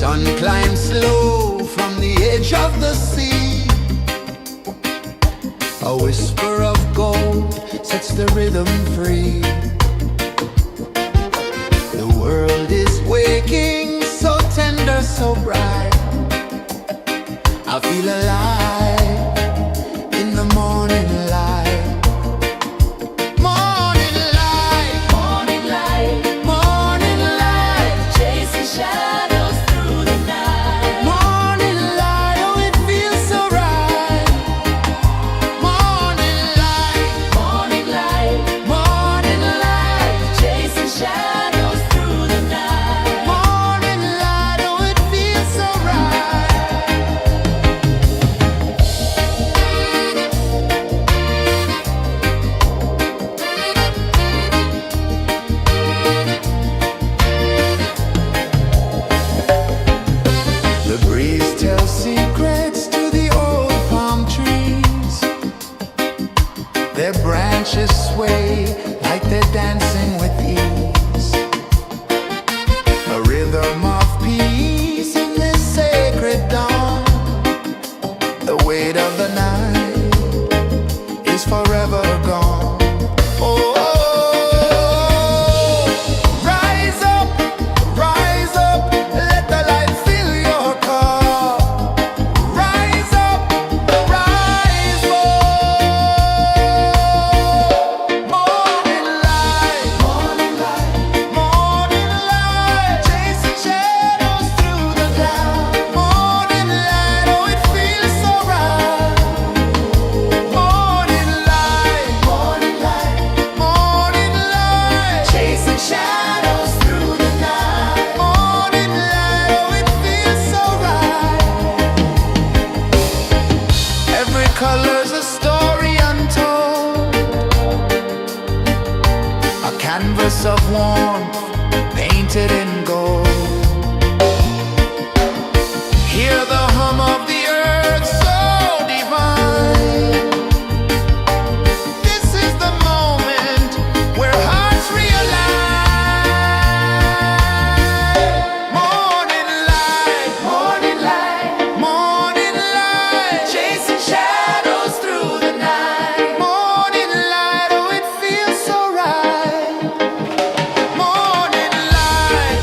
sun climbs slow from the edge of the sea. A whisper of gold sets the rhythm free. The world is waking, so tender, so bright. I feel alive in the morning light. Morning light, morning light, morning light, chasing shadows through the night. Morning light, oh it feels so right. Morning light, morning light, morning light, chasing shadows through the night. Morning light, oh it feels so right. The breeze tells secrets to the old palm trees. Their branches sway like they're dancing with ease. A rhythm of peace in this sacred dawn. The weight of the night is forever gone. Oh, rise up, let the light fill your cup. Rise up, rise up. Morning light, morning light, morning light, chasing shadows through the cloud. Morning light, oh it feels so right. Morning light, morning light, morning light, chasing shadows through the night. Morning light, oh it feels so right. Every color's a story untold, a canvas of warmth painted in gold. Hear the hum of the earth so divine. This is the moment where hearts realign. Morning light, morning light, morning light, chasing shadows through the night. Morning light, oh it feels so right. Morning light,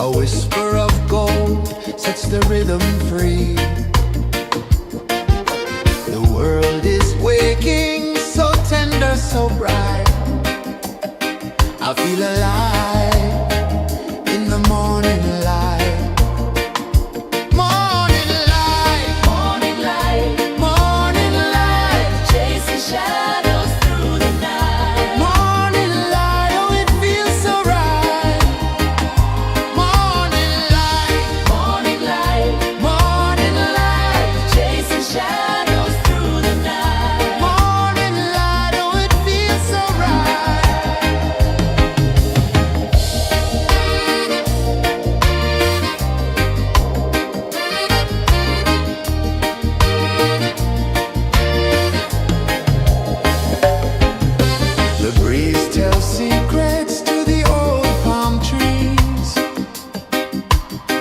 A whisper of gold sets the rhythm free. The world is waking, so tender, so bright. I feel alive in the morning light. Morning light, morning light, morning light, chasing shadows through the night. Morning light, oh it feels so right. Morning light, morning light, morning light, chasing shadows through the night. Morning light, oh it feels so right. The breeze tells secrets to the old palm trees.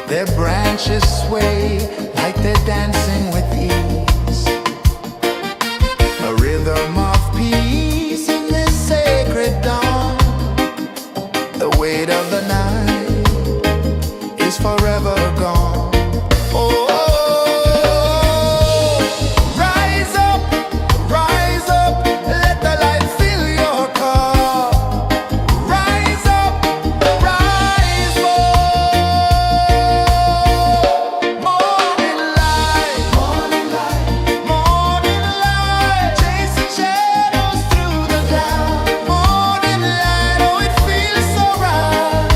Their branches sway like they're dancing with ease. A rhythm of peace in this sacred dawn. The weight of the night is forever gone. Oh, rise up, let the light fill your cup. Rise up, rise up. Morning light, morning light, morning light, chasing shadows through the cloud. Morning light, oh it feels so right.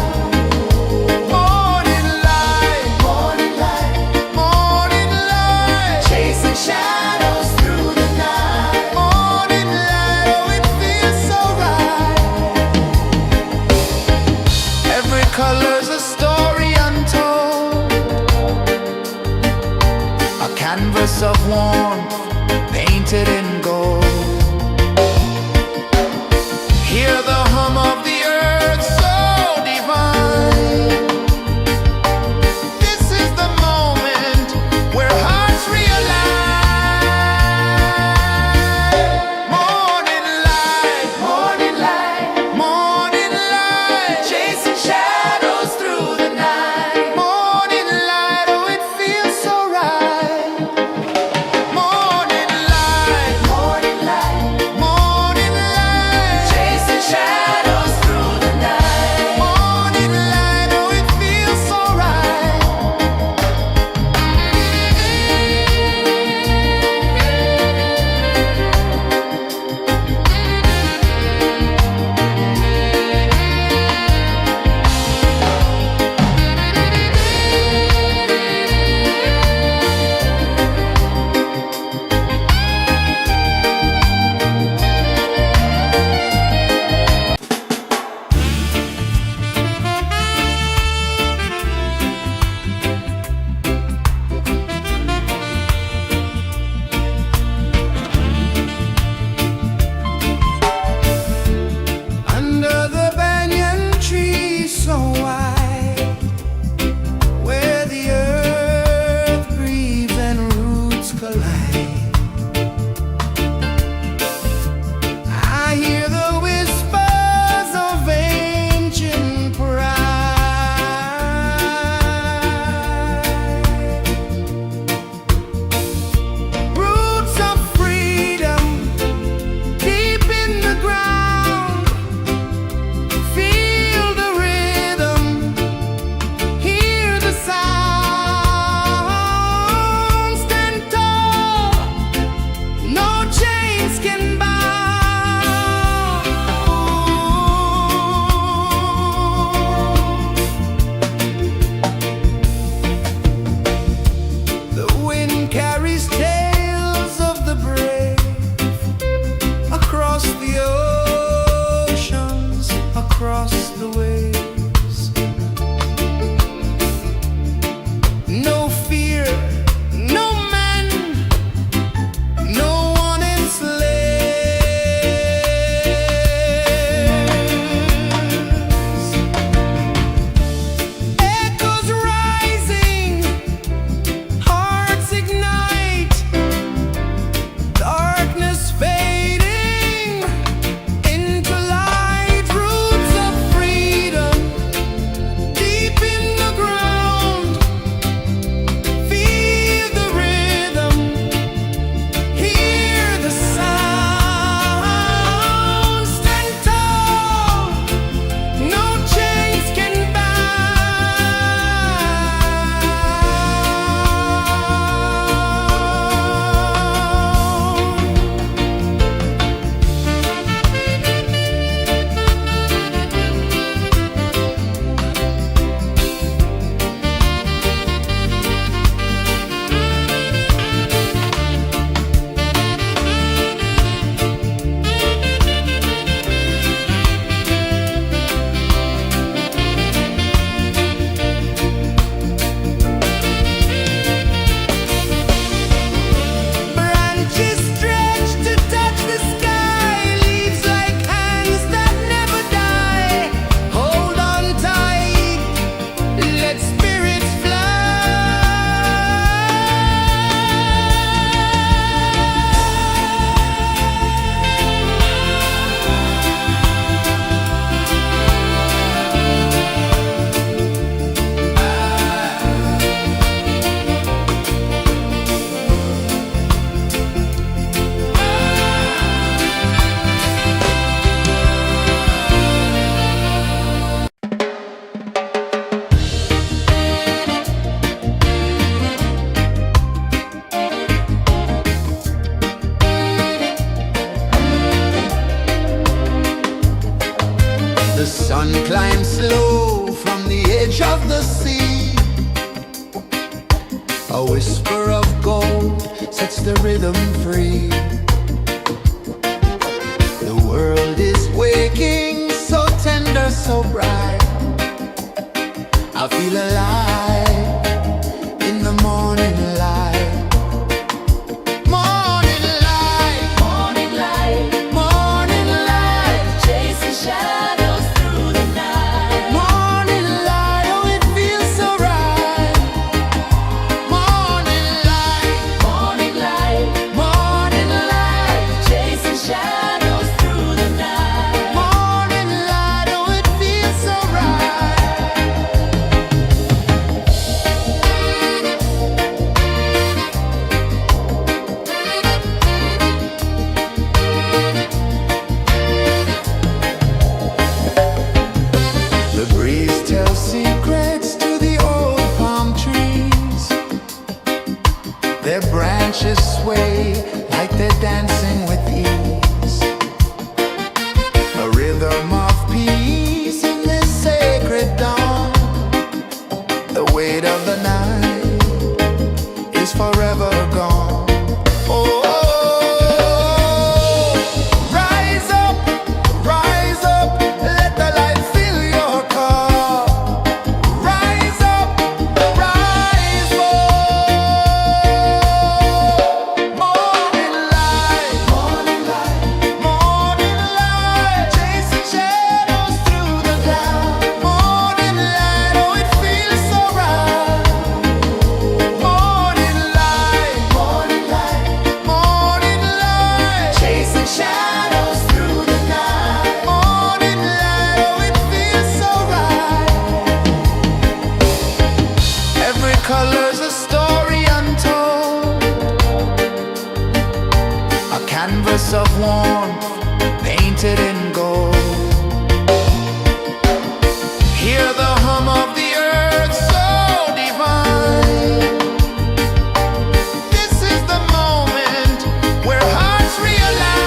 Morning light, morning light, morning light, chasing shadows through the night. Morning light, oh it feels so right. Every color's a story untold, a canvas of warmth painted in gold. Hear the hum of the earth so divine. This is the moment where hearts realign. Morning light, morning light, morning light, chasing shadows through the night. Morning light, oh it feels so right. Morning rhythm free. The world is waking, so tender, so bright. I feel alive in the morning light. Morning light, morning light, morning light, chasing shadows through the night. Morning light, oh it feels so right. Morning light, morning light, morning light, chasing shadows through the night. Morning light, oh it feels so right. The breeze tells secrets to the old palm trees. Their branches sway like they're dancing with ease. A rhythm of peace in this sacred dawn. The weight of the night is forever gone. Oh, rise up, let the light fill your car. Rise up, rise up. Morning light, morning light, morning light, chasing shadows through the cloud. Morning light, oh it feels so right. Morning light, morning light, morning light, chasing shadows through the night. Morning light, oh it feels so right. Every color's a story untold, a canvas of warmth painted in gold. Hear the hum of the earth so divine. This is the moment where hearts realign.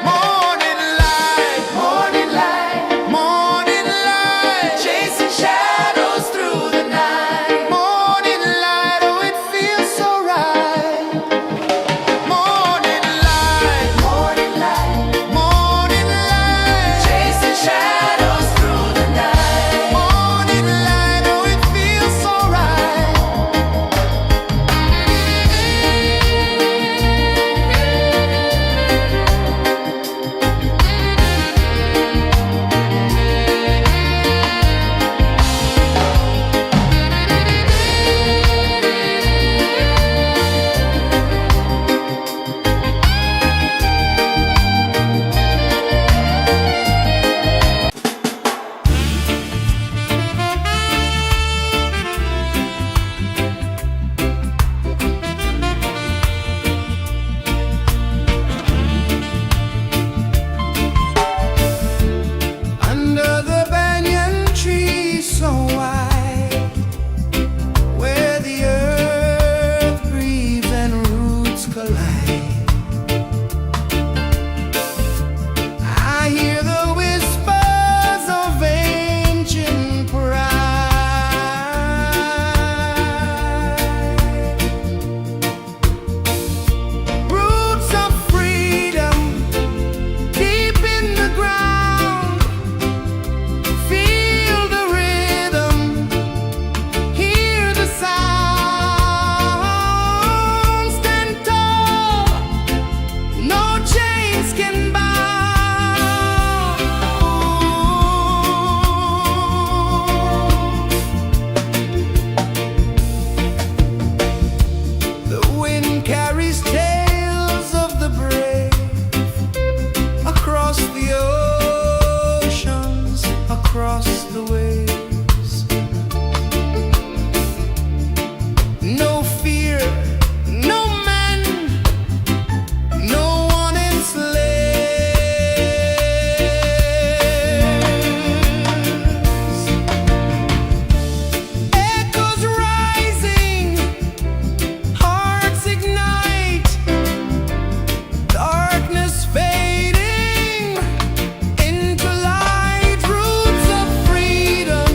Morning light, morning light, morning light, chasing shadows through the night. Morning light, oh it feels so right. Morning light, morning light, morning light, chasing shadows through the night. Morning light, oh it feels so right. Under the banyan tree so wide, where the earth breathes and roots collide, I hear the whispers of ancient pride. Roots of freedom deep in the ground. Feel the rhythm, hear the sound. Stand tall, no chains can bound. The wind carries tales of the brave across the oceans, across the waves. No fear, no man, no one enslaves. Echoes rising, hearts ignite, darkness fading into light. Roots of freedom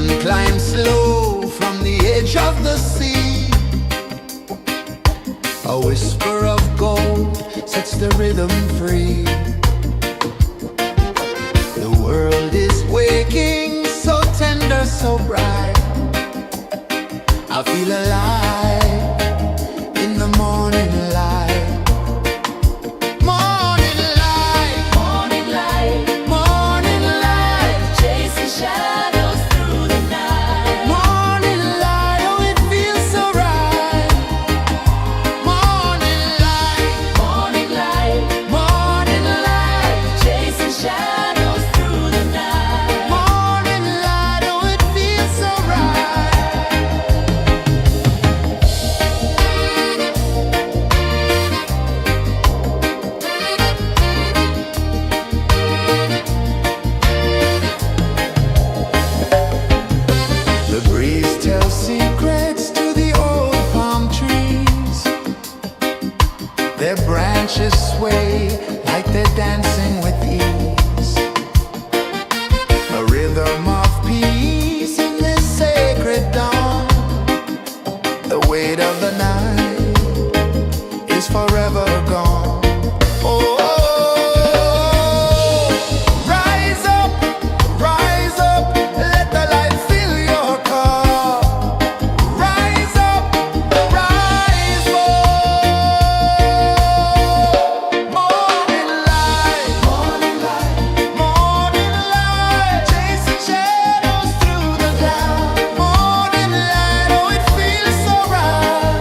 sun climbs slow from the edge of the sea. A whisper of gold sets the rhythm free. The world is waking, so tender, so bright. I feel alive in the morning light. Morning light, morning light, morning light, chasing shadows through the night. Morning light, oh it feels so right. Morning light, morning light, morning light, chasing shadows through the night. Morning light, oh it feels so right. The breeze tells secrets to the old palm trees. Their branches sway like they're dancing with ease. A rhythm of peace in this sacred dawn. The weight of the night is forever gone. Oh, rise up, let the light fill your car. Rise up, rise up. Morning light, morning light, morning light, chasing shadows through the cloud. Morning light, oh it feels so right.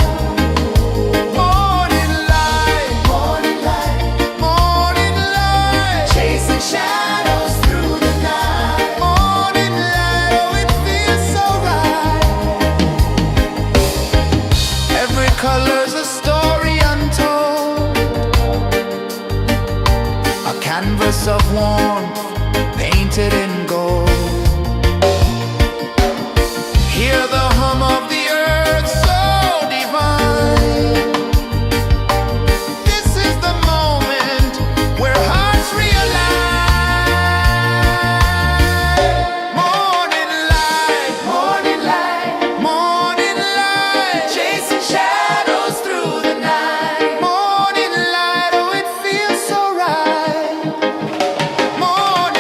Morning light, morning light, morning light, chasing shadows through the night. Morning light, oh it feels so right. Every color's a story untold, a canvas of warmth painted in gold. Hear the hum of the earth so divine. This is the moment where hearts realign. Morning light, morning light, morning light, chasing shadows through the night. Morning light, oh it feels so right. Morning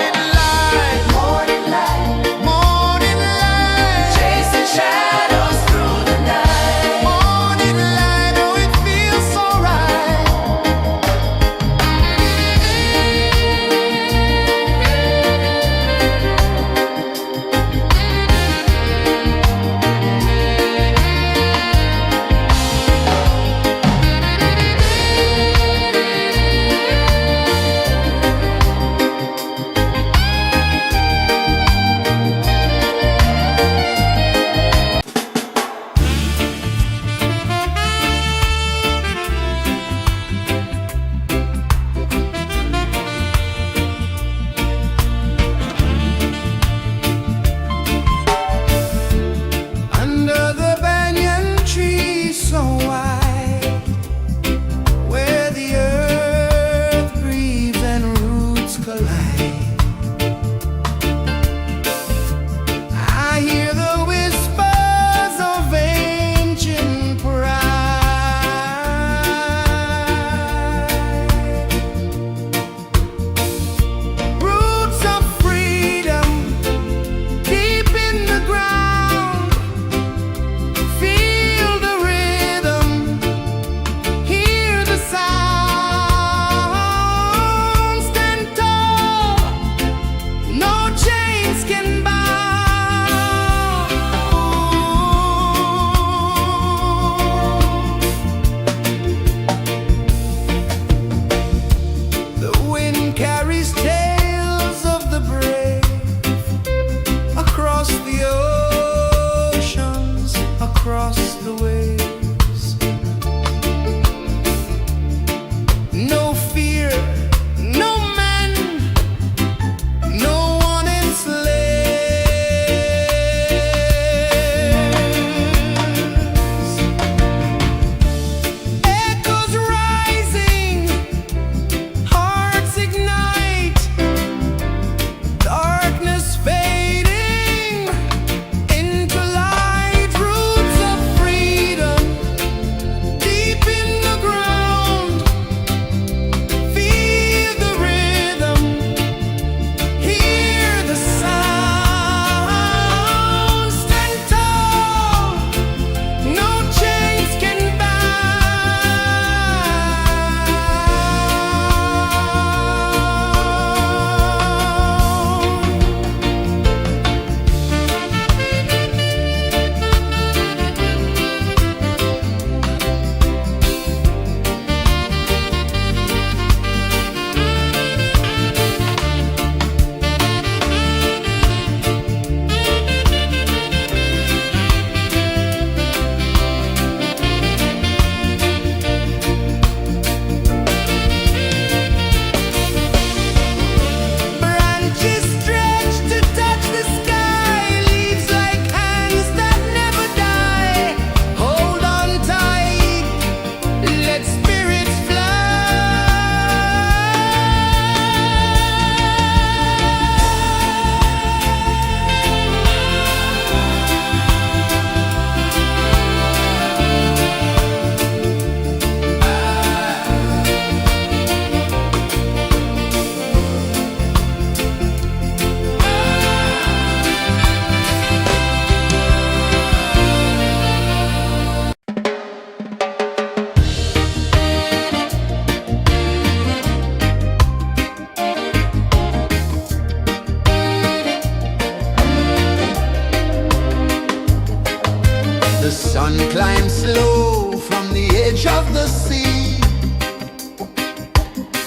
The sun climbs slow from the edge of the sea.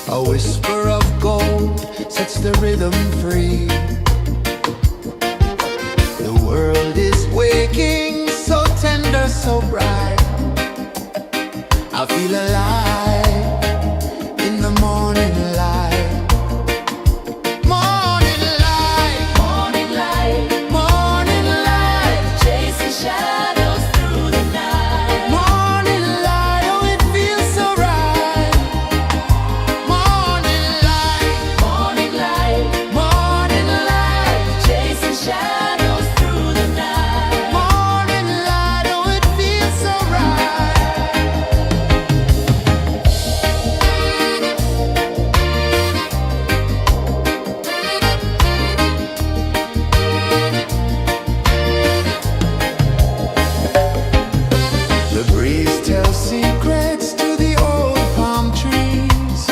A whisper of gold sets the rhythm free. The world is waking, so tender, so bright. I feel alive in the morning light. Morning light, morning light, morning light, chasing shadows through the night. Morning light, oh it feels so right. Morning light, morning light, morning light, chasing shadows through the night. Morning light, oh it feels so right. The breeze tells secrets to the old palm trees.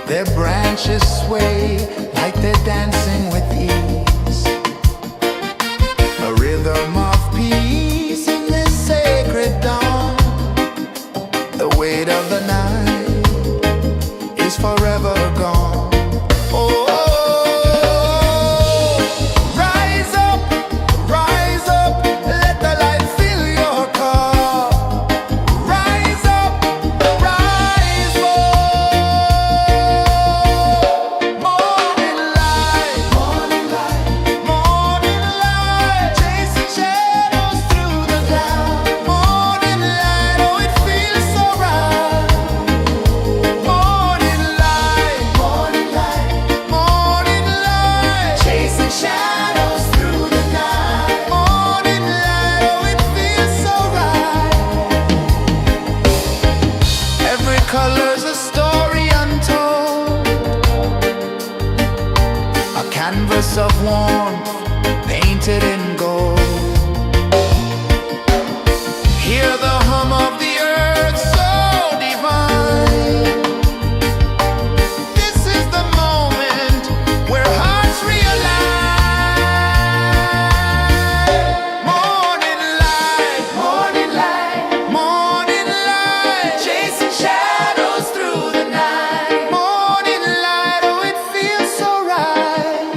Their branches sway like they're dancing with ease. A rhythm of peace in this sacred dawn. The weight of the night is forever gone. Oh, rise up, let the light fill your cup. Rise up, rise up. Morning light, morning light, morning light, chasing shadows through the cloud. Morning light, oh it feels so right. Morning light, morning light, morning light, chasing shadows through the night. Morning light, oh it feels so right. Every color's a story untold, a canvas of warmth painted in gold. Hear the hum of the earth so divine. This is the moment where hearts realign. Morning light, morning light, morning light, chasing shadows through the night. Morning light, oh it feels so right.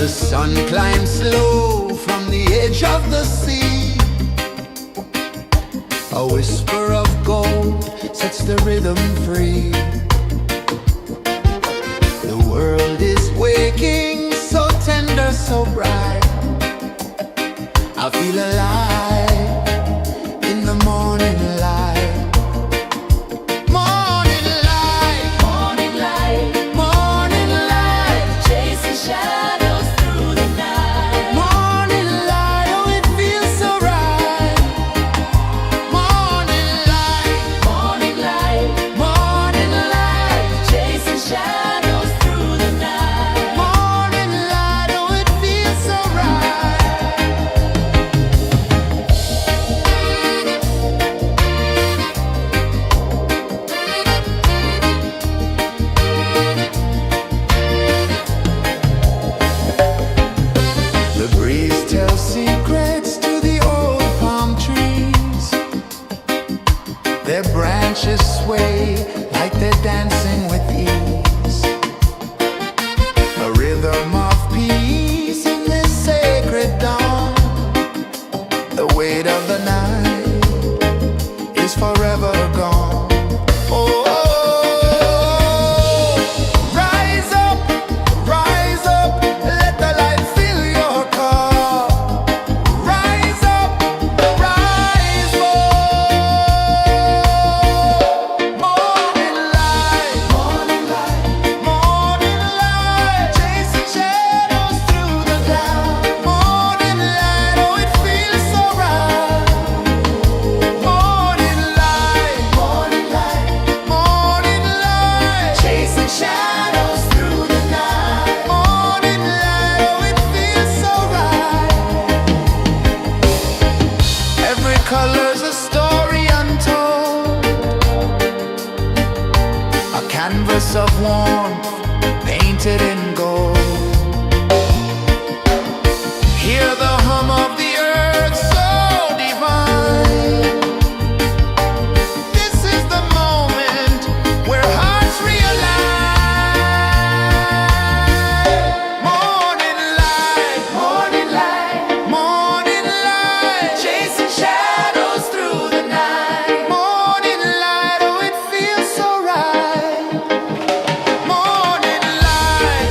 The sun climbs slow from the edge of the sea. A whisper of gold sets the rhythm free. The world is waking, so tender, so bright. I feel alive in the morning light. Morning light, morning light, morning light, chasing shadows through the night. Morning light, oh it feels so right. Morning light, morning light, morning light, chasing shadows through the night. Morning light, oh it feels so right. The breeze tells secrets to the old palm trees. Their branches sway like they're dancing with ease. A rhythm of peace in this sacred dawn. The weight of the night is forever gone. Oh, rise up, let the light fill your cup. Rise up, rise up. Morning light, morning light, morning light, chasing shadows through the cloud. Morning light, oh it feels so right. Morning light, morning light, morning light, chasing shadows through the night. Morning light, oh it feels so right. Every color's a story untold, a canvas of warmth painted in gold. Hear the hum of the earth so divine. This is the moment where hearts realign. Morning light, morning light, morning light, chasing shadows through the night. Morning light, oh it feels so right. Morning light,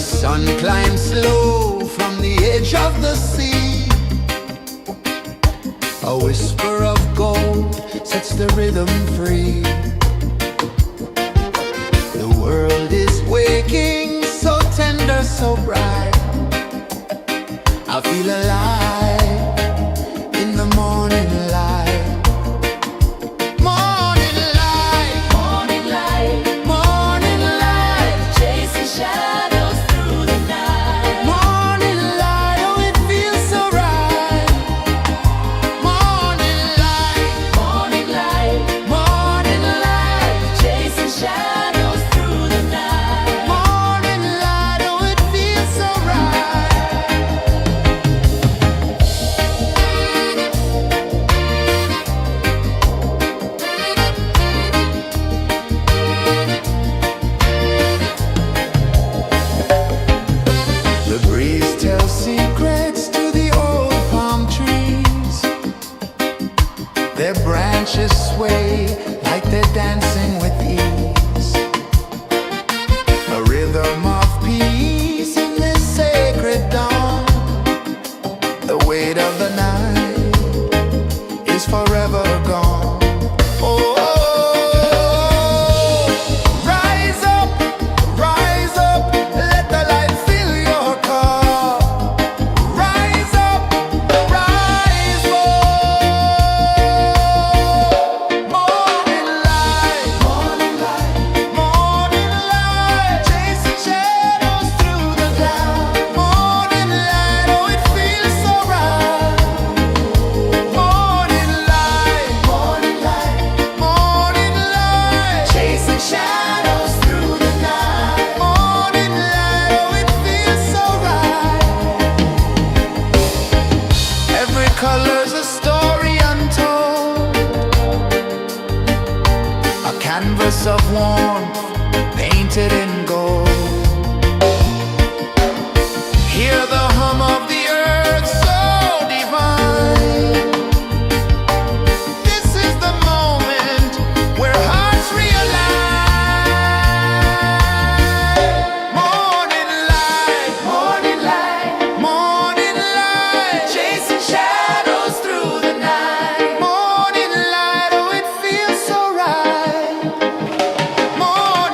sun climbs slow from the edge of the sea. A whisper of gold sets the rhythm free. The world is waking, so tender, so bright. I feel alive in the morning light. Morning light, Morning light, morning light, chasing shadows through the night. morning light, oh it feels so right. Morning light, Morning light, morning light, chasing shadows through the night. morning light, oh it feels so right. The breeze tells secrets to the old palm trees. Their branches sway like they're dancing with ease. A rhythm of peace in this sacred dawn. The weight of the night is forever gone. Oh, rise up, let the light fill your cup. Rise up, rise up. Morning light, Morning light, morning light, chasing shadows through the cloud. Morning light, oh it feels so right. Morning light, morning light, morning light, chasing shadows through the night. morning light, oh it feels so right. Every color's a story untold, a canvas of warmth painted in gold. Hear the hum of the earth so divine. This is the moment where hearts realign. Morning light, Morning light, morning light, chasing shadows through the night. morning light, oh it feels so right. Morning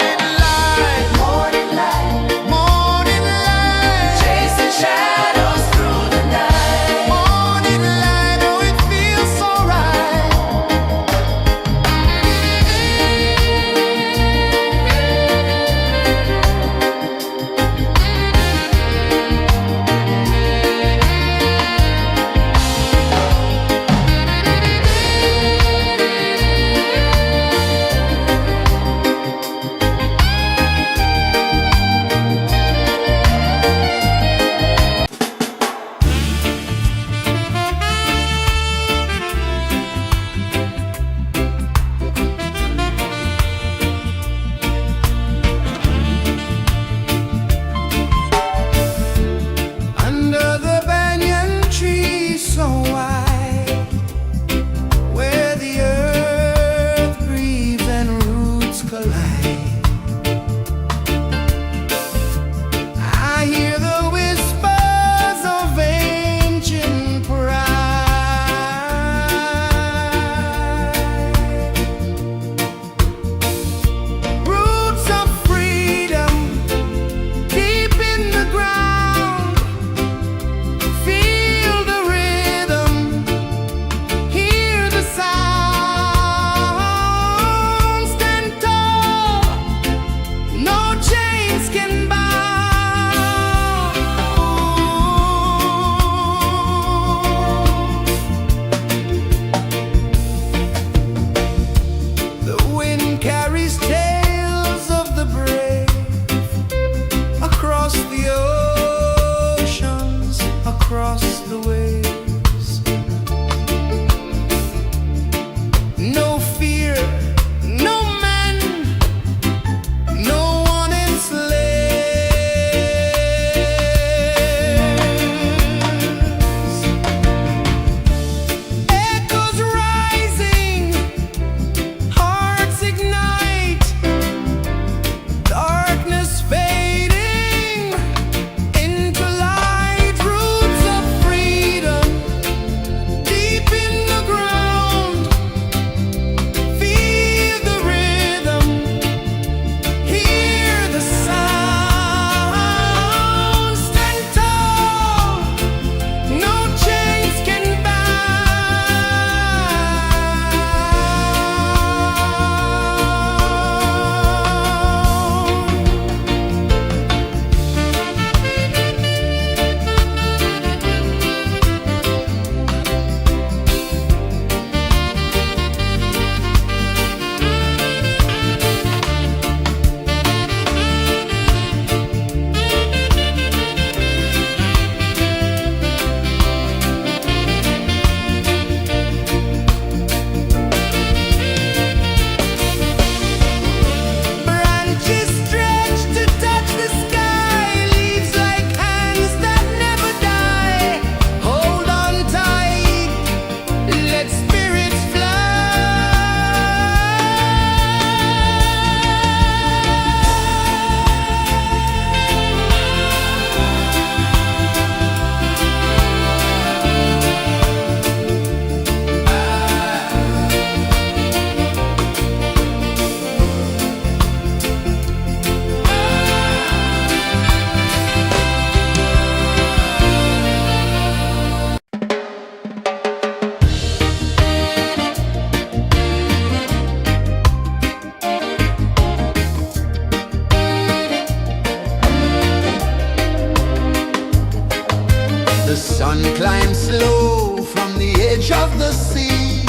the sea.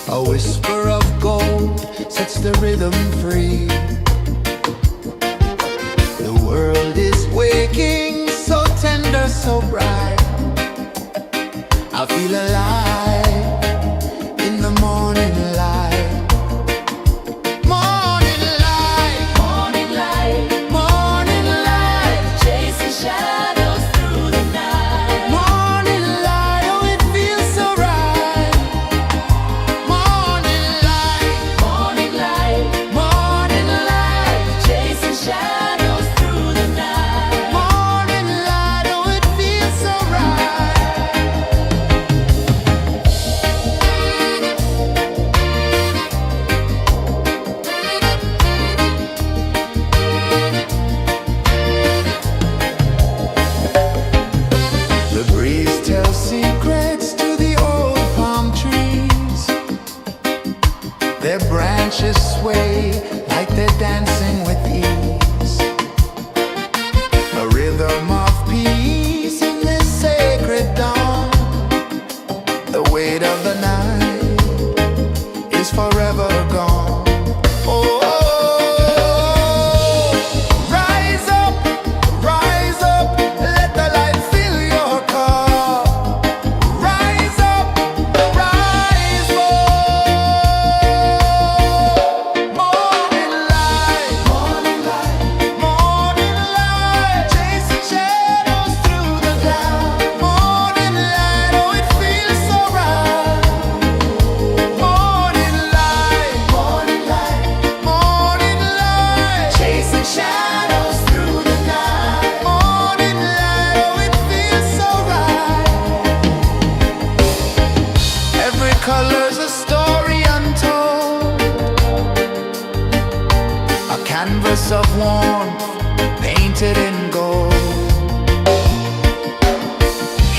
A whisper of gold sets the rhythm free. The world is waking, so tender, so bright. I feel alive in the morning light. Morning light, Morning light, morning light, chasing shadows through the night. morning light, oh it feels so right. Morning light, Morning light, morning light, chasing shadows through the night. morning light, oh it feels so right. The breeze tells secrets to the old palm trees. Their branches sway like they're dancing with ease. A rhythm of peace in this sacred dawn. The weight of the night is forever gone. Oh, rise up, let the light fill your cup. Rise up, rise up. Morning light, morning light, morning light, chasing shadows through the cloud. Morning light, oh it feels so right. Morning light, morning light, morning light, chasing shadows through the night. Morning light, oh it feels so right. Every color's a story untold, a canvas of warmth painted in gold.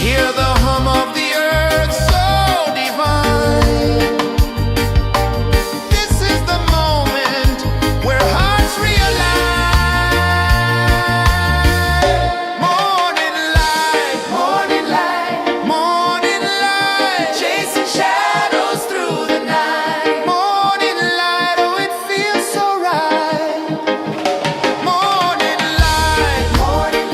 Hear the hum of the earth so divine. This is the moment where hearts realign. Morning light, morning light, morning light, chasing shadows through the night. Morning light, oh it feels so right. Morning light, morning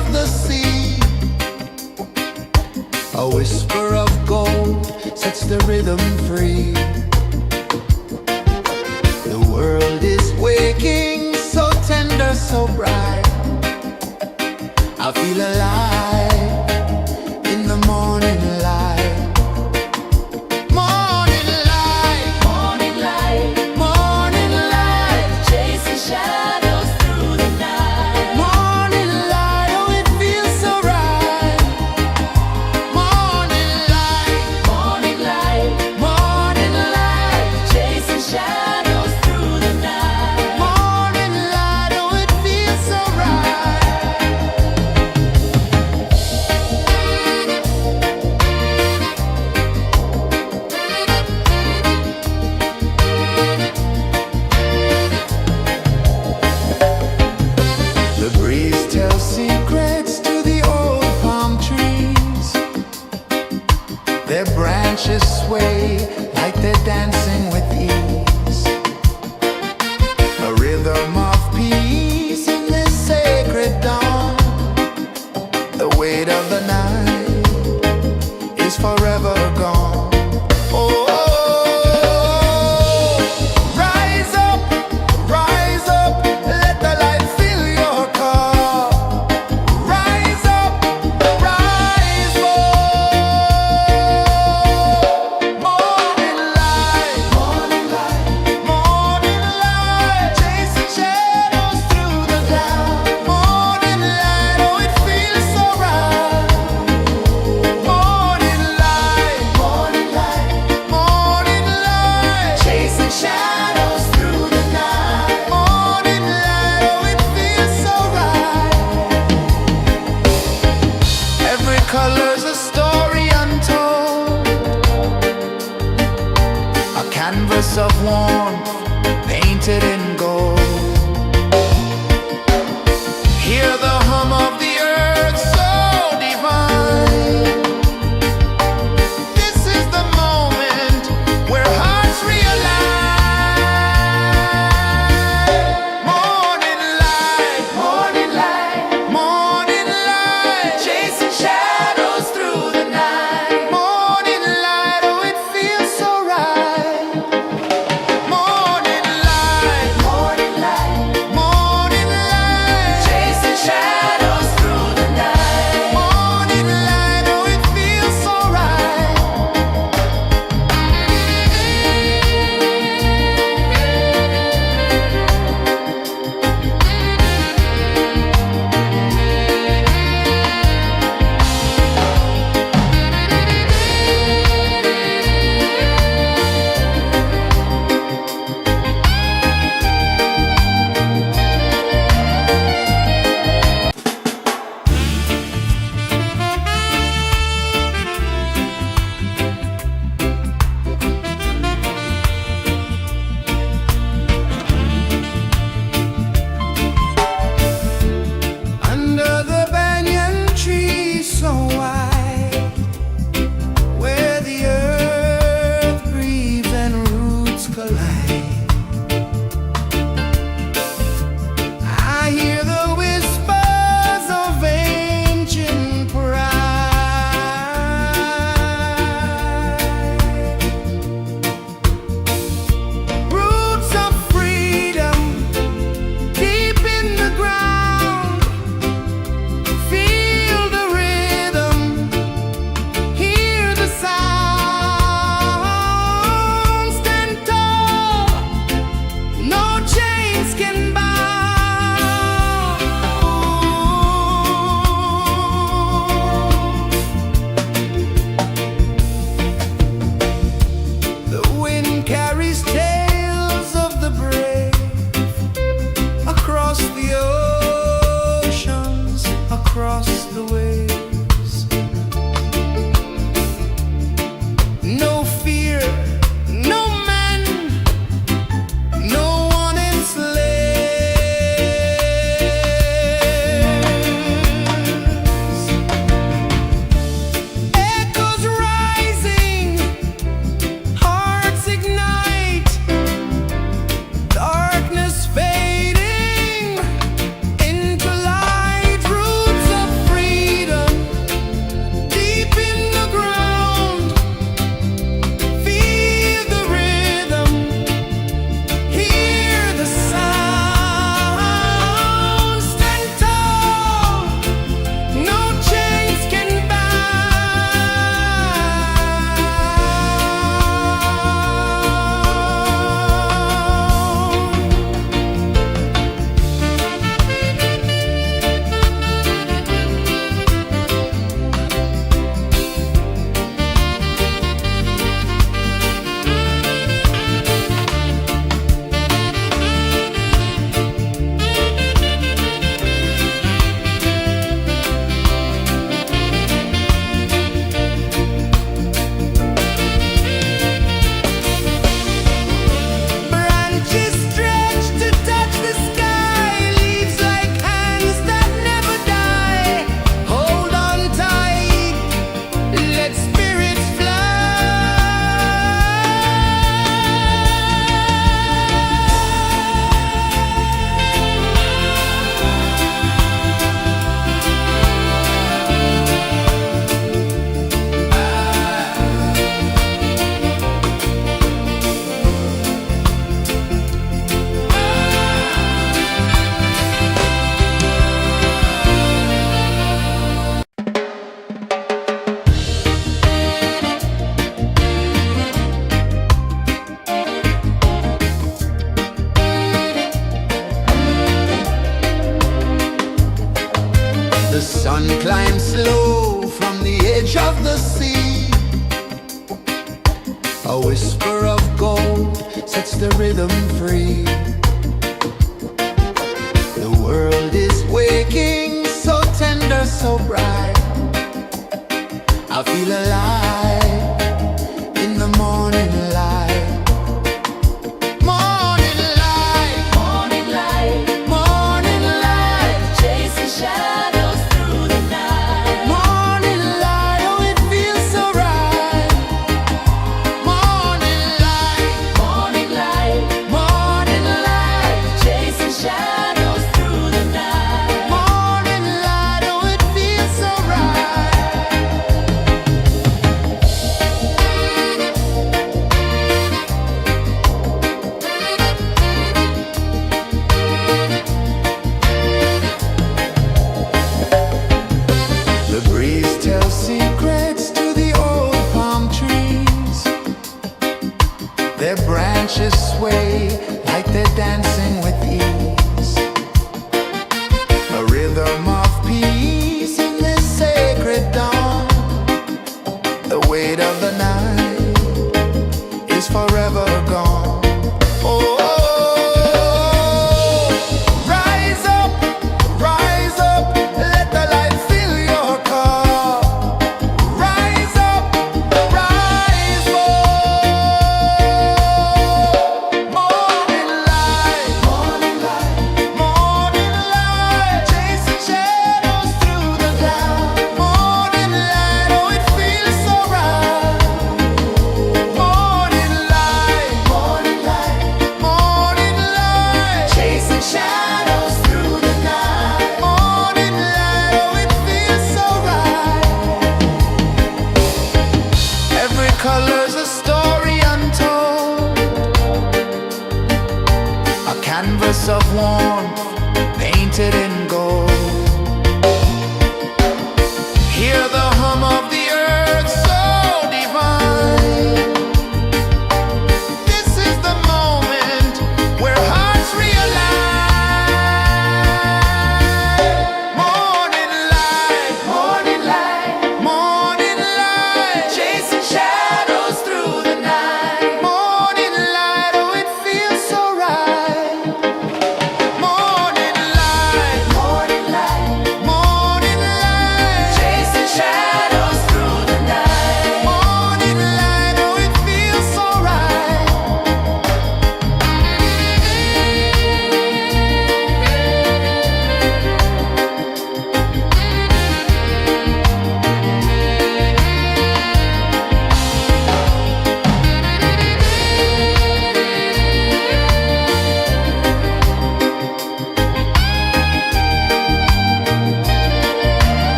of the sea. A whisper of gold sets the rhythm free. The world is waking, so tender, so bright. I feel alive in the morning light. Morning light, Morning light, morning light, chasing shadows through the night. morning light, oh it feels so right. Morning light, Morning light, morning light, chasing shadows through the night. morning light, oh it feels so right. The breeze tells secrets to the old palm trees. Their branches sway like they're dancing with ease. A rhythm of peace in this sacred dawn. The weight of the night is forever gone. Oh, rise up, let the light fill your cup. Rise up, rise up. Morning light, morning light, morning light, chasing shadows through the cloud. Morning light, oh it feels so right. Morning light, morning light, morning light, chasing shadows through the night. Morning light, oh it feels so right. Every color's a story untold, a canvas of warmth painted in gold. Hear the hum of the earth so divine. This is the moment where hearts realign. Morning light, morning light, morning light, chasing shadows through the night. Morning light, oh it feels so right. Morning sun climbs slow from the edge of the sea. A whisper of gold sets the rhythm free. The world is waking, so tender, so bright. I feel alive in the morning light. Morning light, Morning light, morning light, chasing shadows through the night. morning light, oh it feels so right. Morning light, Morning light, morning light, chasing shadows through the night. morning light, oh it feels so right. The breeze tells secrets to the old palm trees. Their branches sway like they're dancing with ease. A rhythm of peace in this sacred dawn. The weight of the night is forever gone. Oh, rise up, let the light fill your cup. Rise up, rise more.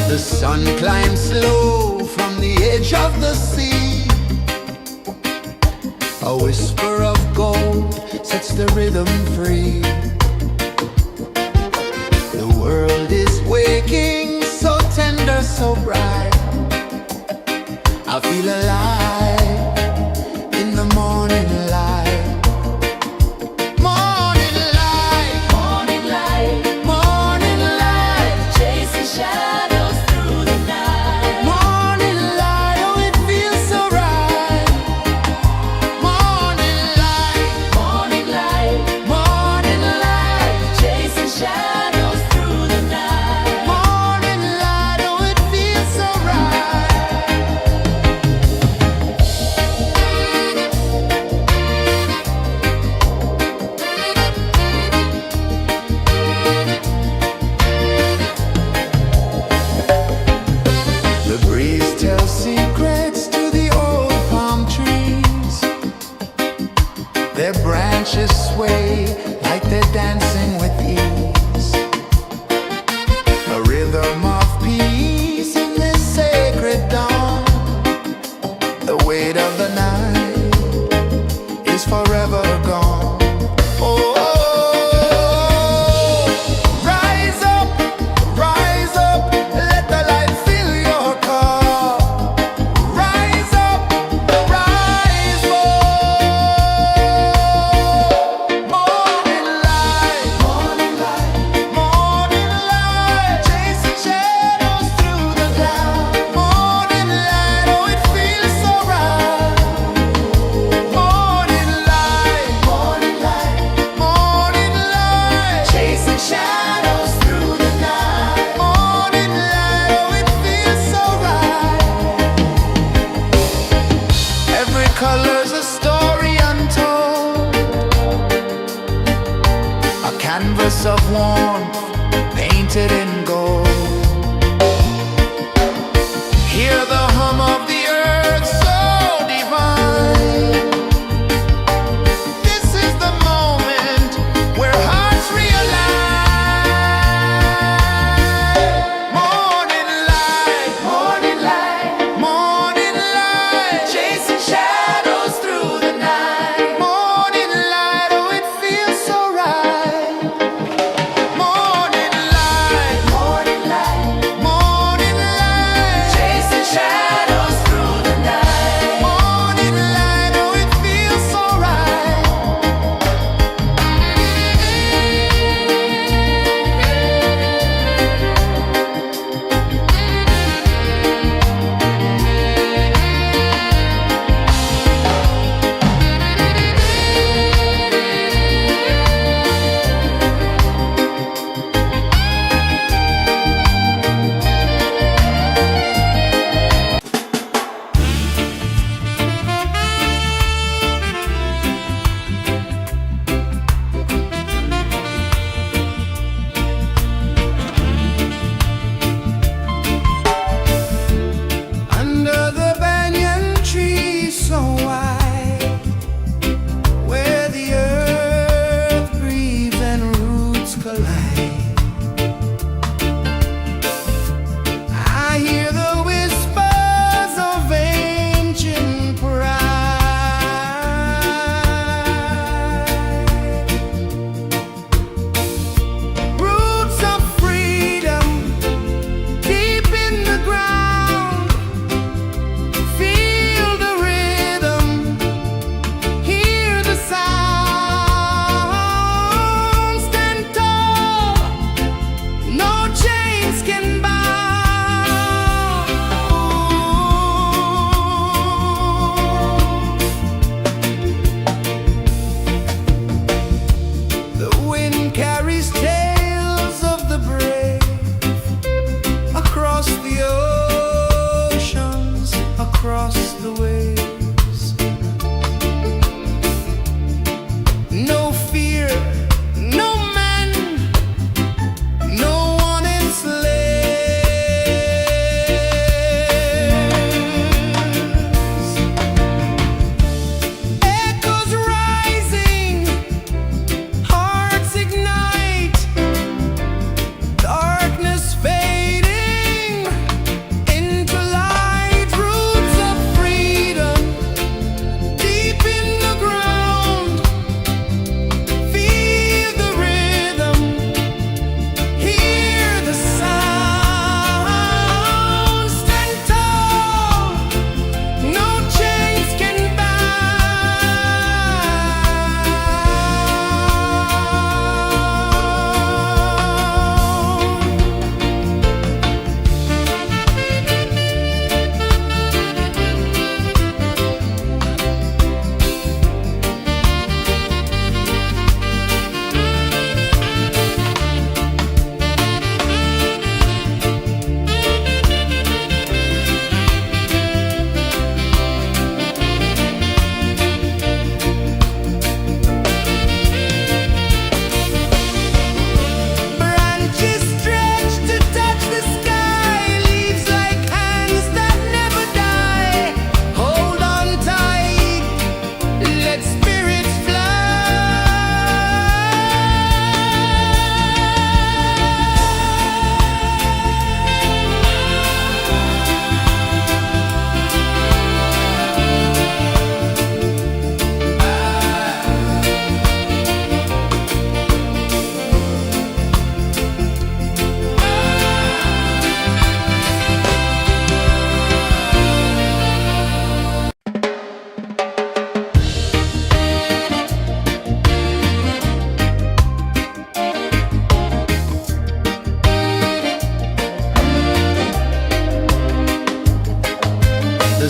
The sun climbs slow from the edge of the sea. A whisper of gold sets the rhythm free. The world is waking, so tender, so bright. I feel alive in the morning light. Morning light, Morning light, morning light, chasing shadows through the night. morning light, oh it feels so right. Morning light, Morning light, morning light, chasing shadows through the night. morning light, oh it feels so right. The breeze tells secrets to the old palm trees. Their branches sway like they're dancing with ease. A rhythm of peace in this sacred dawn. The weight of the night is forever gone. Oh, rise up, let the light fill your cup. Rise up, rise more. Morning light, morning light, chasing shadows through the cloud. Morning light, oh it feels so right. Morning light, morning light, chasing shadows through the night. Morning light, oh it feels so right. Every color's a story untold, a canvas of warmth painted in gold. Hear the hum of the earth so divine. This is the moment where hearts realign. Morning light, morning light, chasing shadows through the night. Morning light, oh it feels so right. Morning light,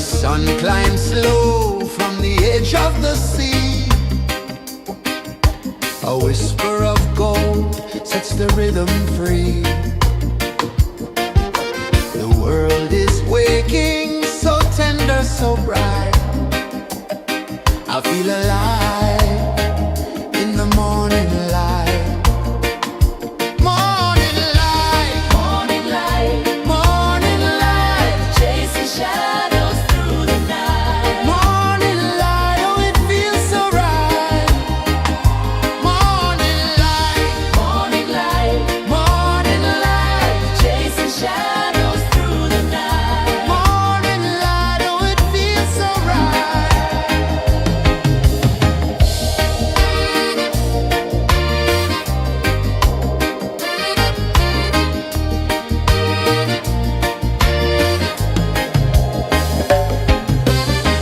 sun climbs slow from the edge of the sea. A whisper of gold sets the rhythm free. The world is waking, so tender, so bright. I feel alive in the morning light. Morning light, Morning light, morning light, chasing shadows through the night. morning light, oh it feels so right. Morning light, Morning light, morning light, chasing shadows through the night. morning light, oh it feels so right.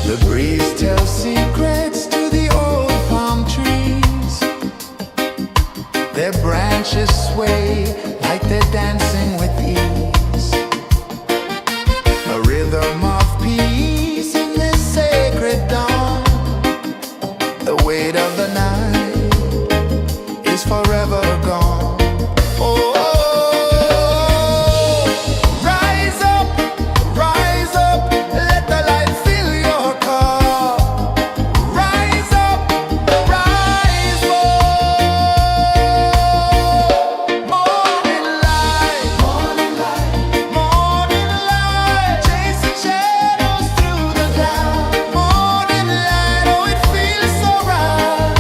The breeze tells secrets to the old palm trees. Their branches sway like they're dancing with ease. A rhythm of peace in this sacred dawn. The weight of the night is forever gone. Oh, rise up, let the light fill your cup. Rise up, rise up. Morning light, morning light, morning light, chasing shadows through the cloud. Morning light, oh it feels so right.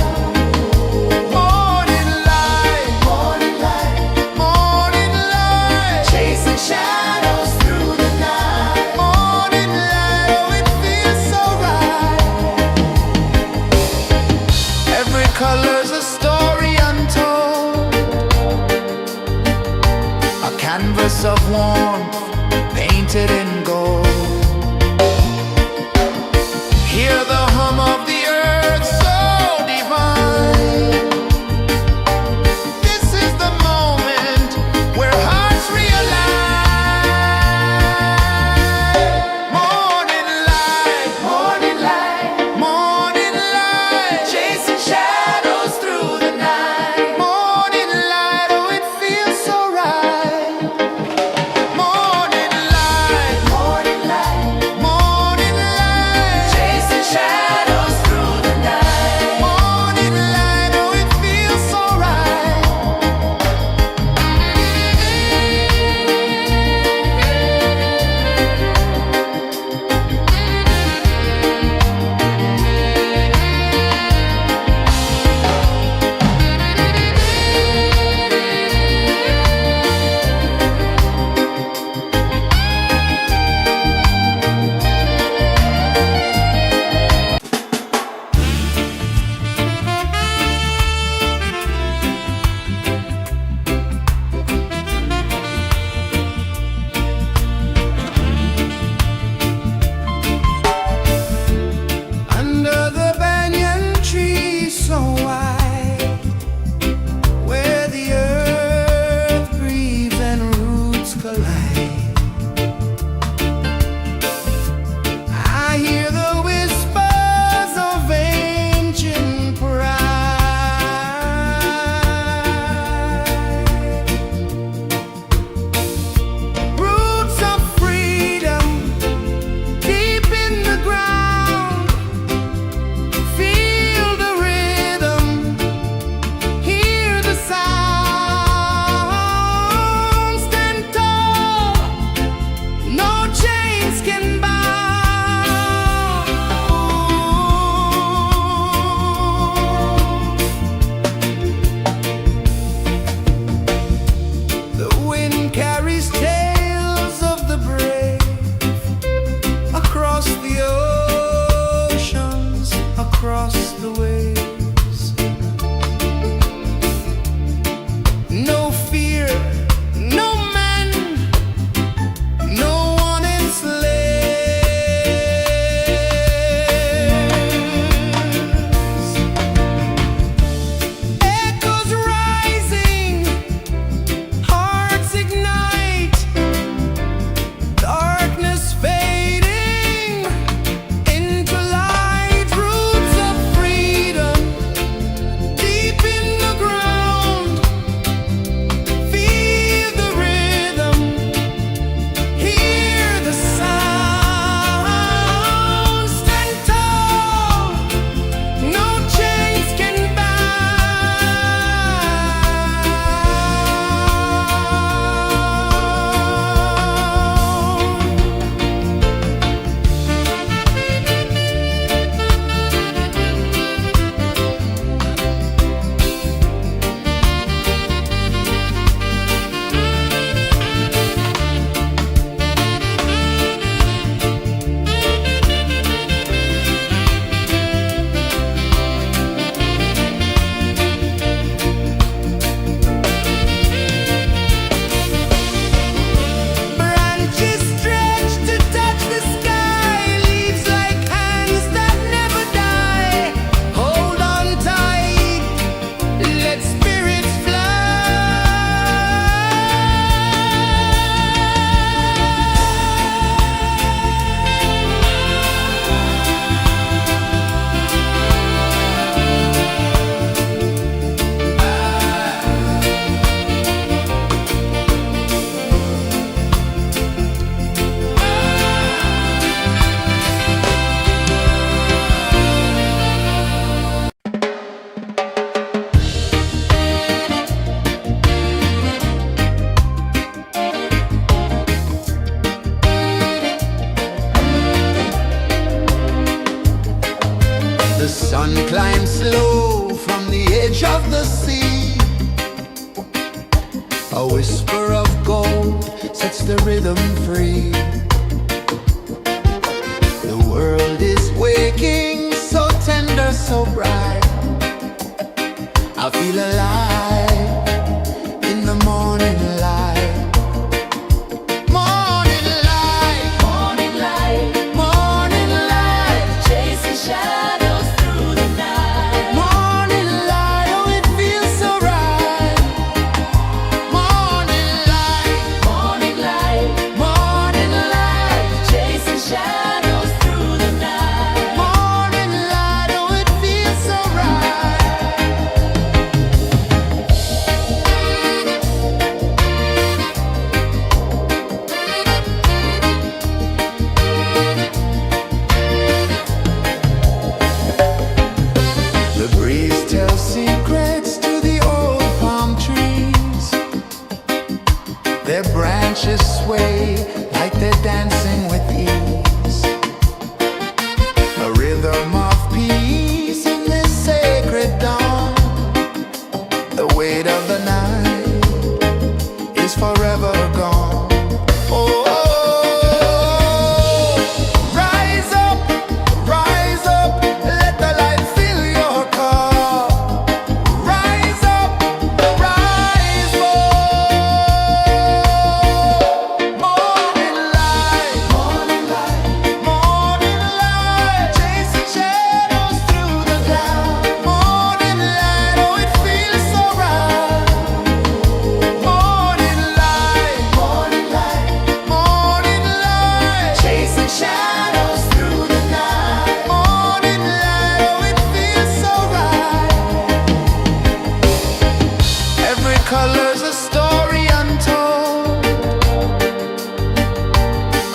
Morning light, morning light, morning light, chasing shadows through the night. Morning light, oh it feels so right. Every color's a story untold, a canvas of warmth painted in gold. Hear the hum of the earth so divine. This is the moment where hearts realign. Morning light, morning light, morning light, chasing shadows through the night. Morning light, oh it feels so right. Morning light, morning light. sun climbs slow from the edge of the sea. A whisper of gold sets the rhythm free. The world is waking, so tender, so bright. I feel alive in the morning light. Morning light, Morning light, morning light, chasing shadows through the night. morning light, oh it feels so right. Morning light, Morning light, morning light, chasing shadows through the night. morning light, oh it feels so right. The breeze tells secrets to the old palm trees. Their branches sway like they're dancing with ease. A rhythm of peace in this sacred dawn. The weight of the night is forever gone. Oh, rise up, let the light fill your car. Rise up, rise up. Morning light, morning light, morning light, chasing shadows through the cloud. Morning light, oh it feels so right. Morning light, morning light, morning light, chasing shadows through the night. Morning light, oh it feels so right. Every color's a story untold,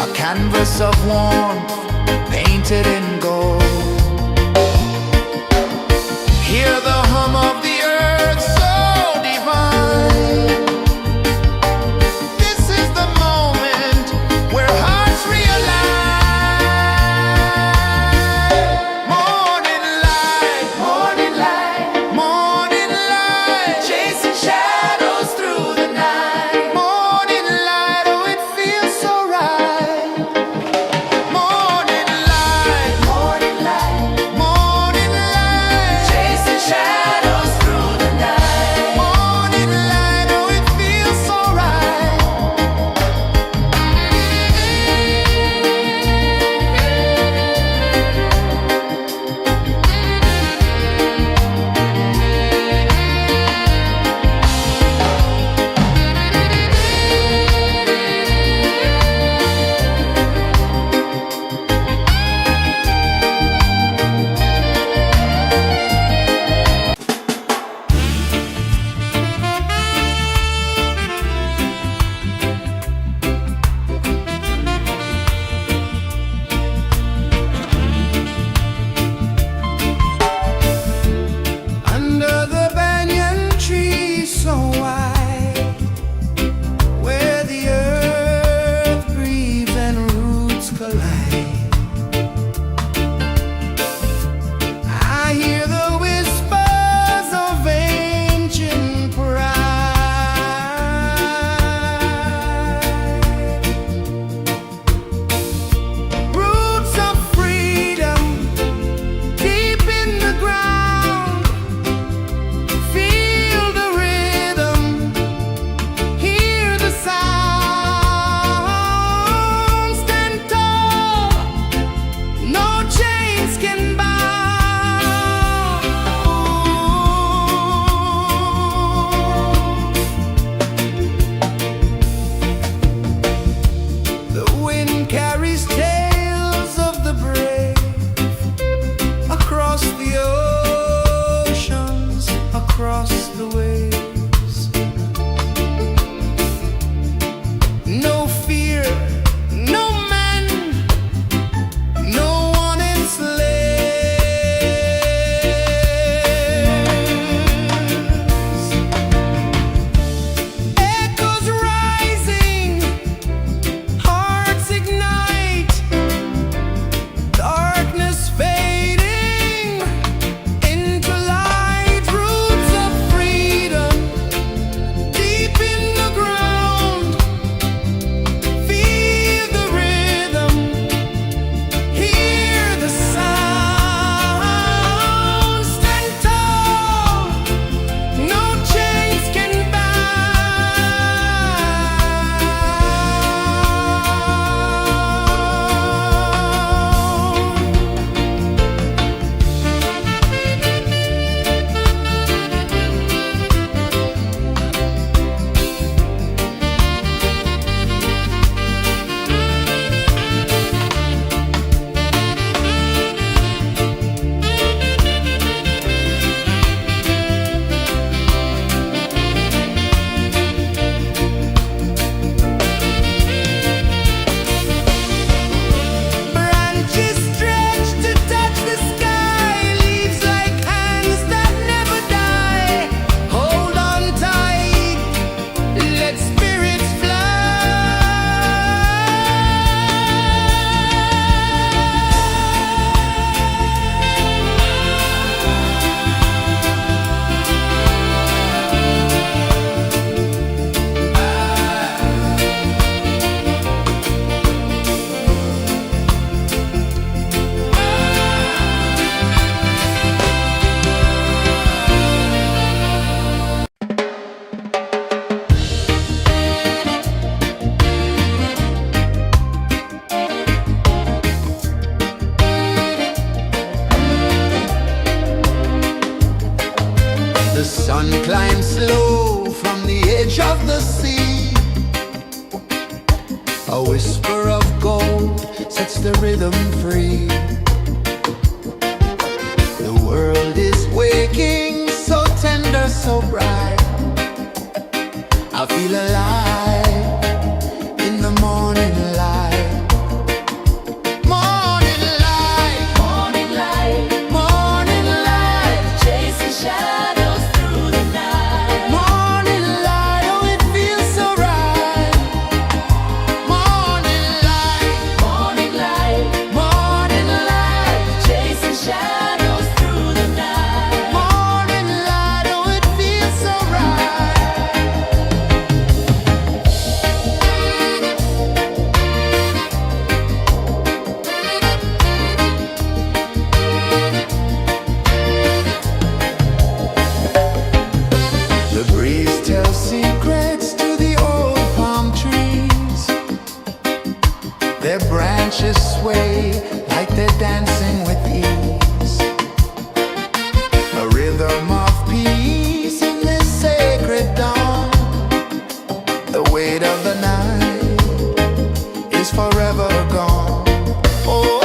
a canvas of warmth painted in gold. Hear the hum of the earth so divine. This is the moment where hearts realign. Morning light, morning light, morning light, chasing shadows through the night. Morning light, oh it feels so right. Morning of the sea. A whisper of gold sets the rhythm free. The world is waking, so tender, so bright. I feel alive in the morning light. Morning light, Morning light, morning light, chasing shadows through the night. morning light, oh it feels so right. Morning light, Morning light, morning light, chasing shadows through the night. morning light, oh it feels so right. The breeze tells secrets to the old palm trees. Their branches sway like they're dancing with ease. A rhythm of peace in this sacred dawn. The weight of the night is forever gone. Oh,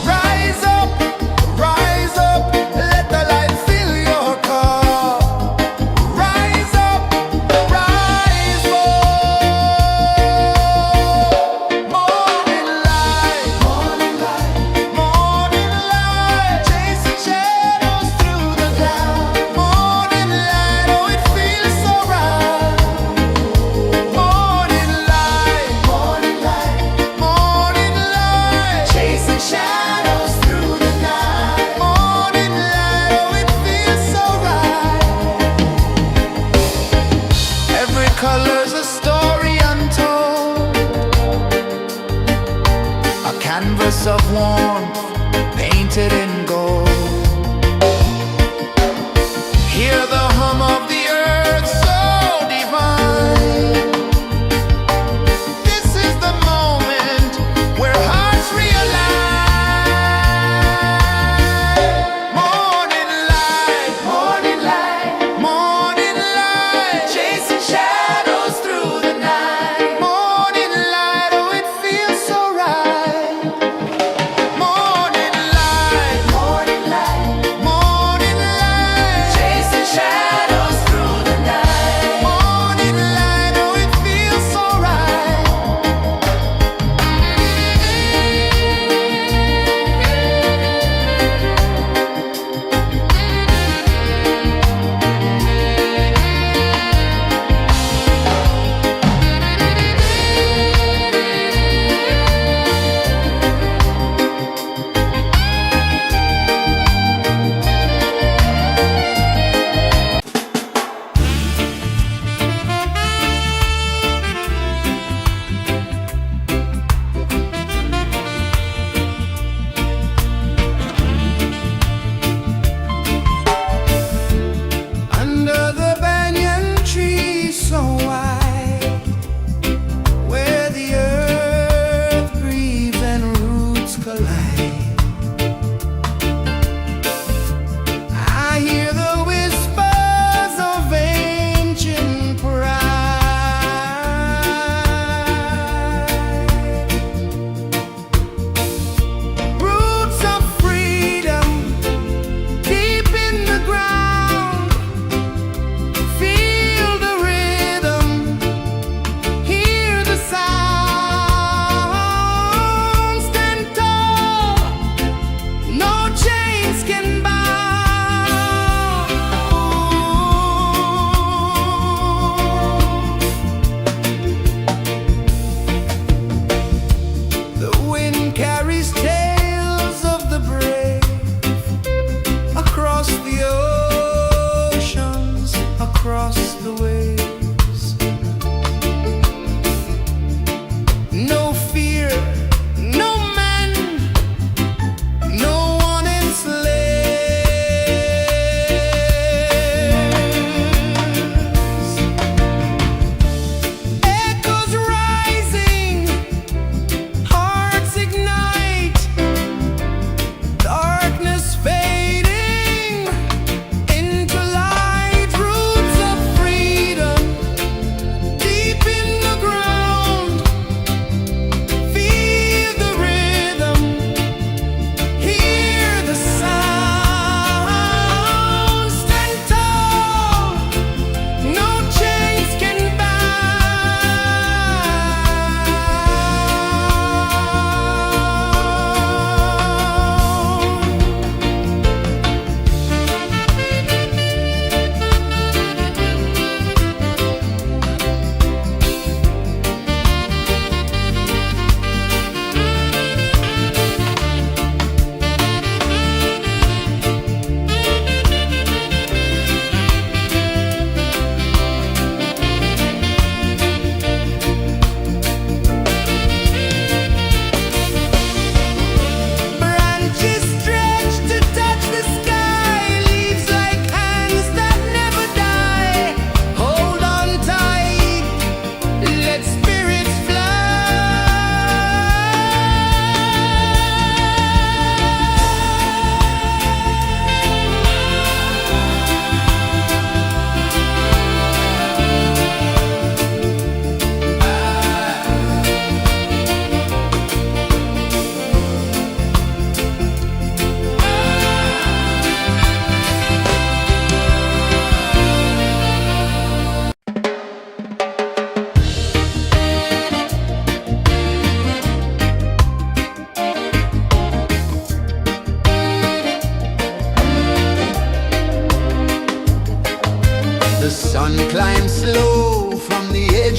rise up, let the light fill your car. Rise up, rise up. Morning light, morning light, morning light, chasing shadows through the cloud. Morning light, oh it feels so right. Morning light, morning light, morning light, chasing shadows through the night. Morning light, oh it feels so right. Every color's a story untold, a canvas of warmth painted in gold. Hear the hum of the earth so divine. This is the moment where hearts realign. Morning light, morning light, morning light, chasing shadows through the night. Morning light, oh it feels so right. Morning light,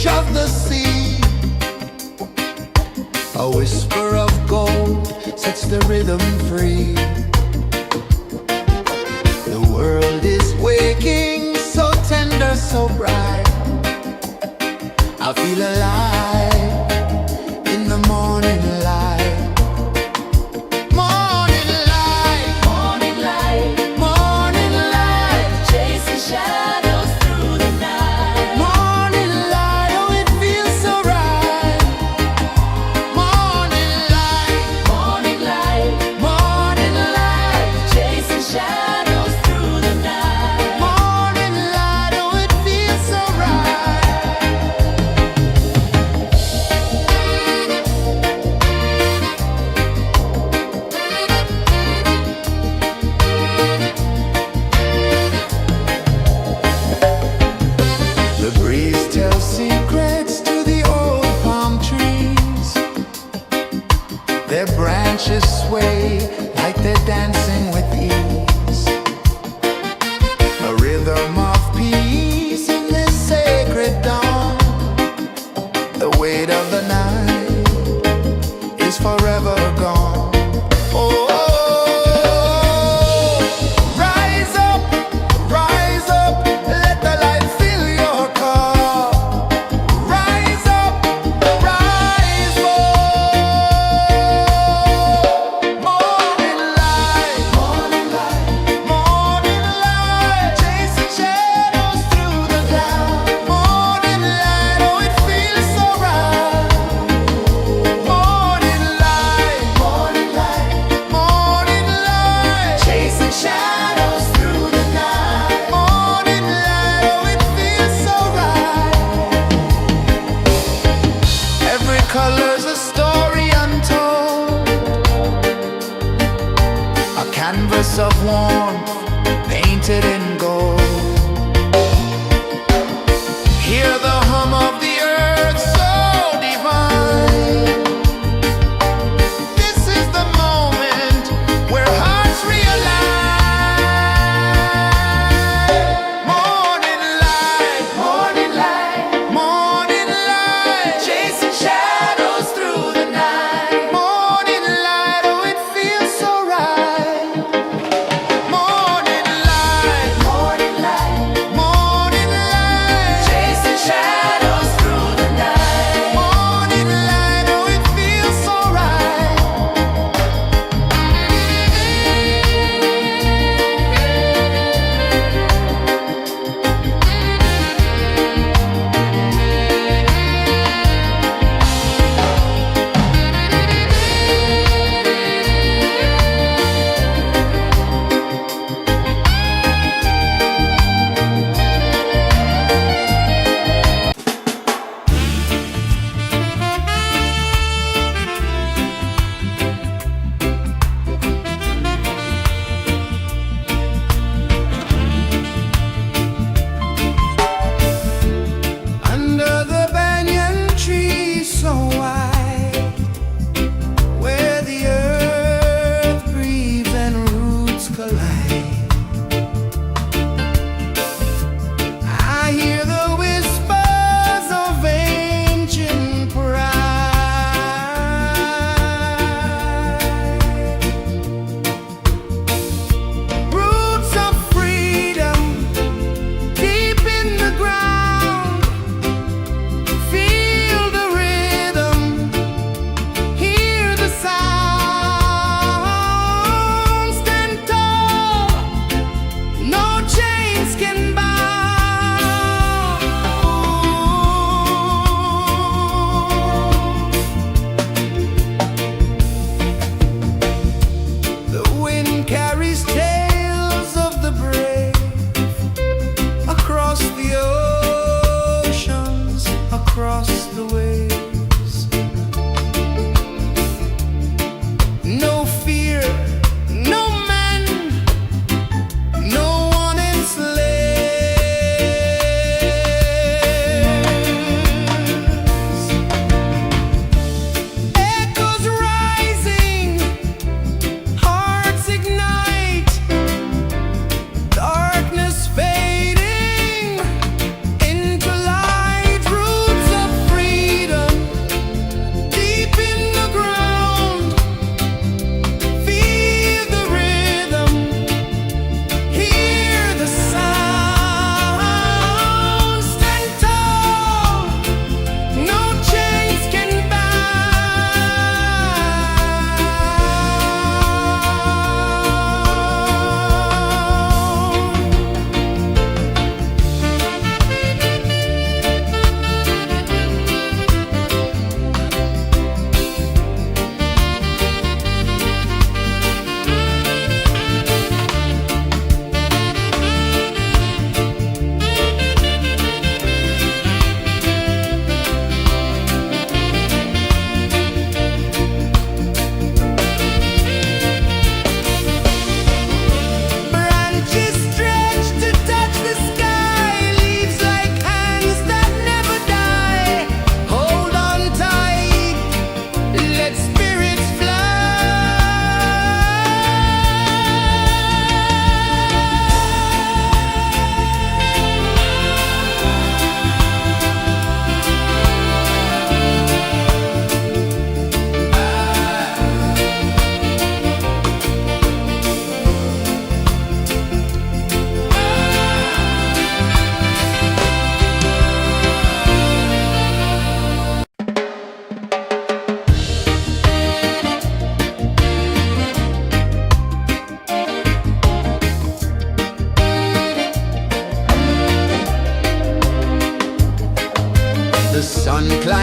edge of the sea. A whisper of gold sets the rhythm free. The world is waking, so tender, so bright. I feel alive in the morning light. Morning light, Morning light, morning light, chasing shadows through the night. morning light, oh it feels so right. Morning light, Morning light, morning light, chasing shadows through the night. morning light, oh it feels so right. The breeze tells secrets to the old palm trees. Their branches sway like they're dancing with ease. A rhythm of peace in this sacred dawn. The weight of the night is forever gone. Oh, rise up, let the light fill your car. Rise up, rise up. Morning light, morning light, morning light, chasing shadows through the cloud. Morning light, oh it feels so right. Morning light, morning light, morning light, chasing shadows through the night. Morning light, oh it feels so right. Every color's a story untold, a canvas of warmth painted in gold. Hear the hum of the earth so divine. This is the moment where hearts realign. Morning light, morning light, morning light, chasing shadows through the night. Morning light, oh it feels so right. Morning light, morning light, morning light, chasing shadows through the night. Morning light, oh it feels so right. Under the banyan tree so wide, where the earth breathes and roots collide, I hear the whispers of ancient pride. Roots of freedom deep in the ground. Feel the rhythm, hear the sound. Stand tall, no chains can bound. The wind carries tales of the brave across the oceans, across the waves. No fear, no man, no one enslaves. Echoes rising, hearts ignite, darkness fading into light. Roots of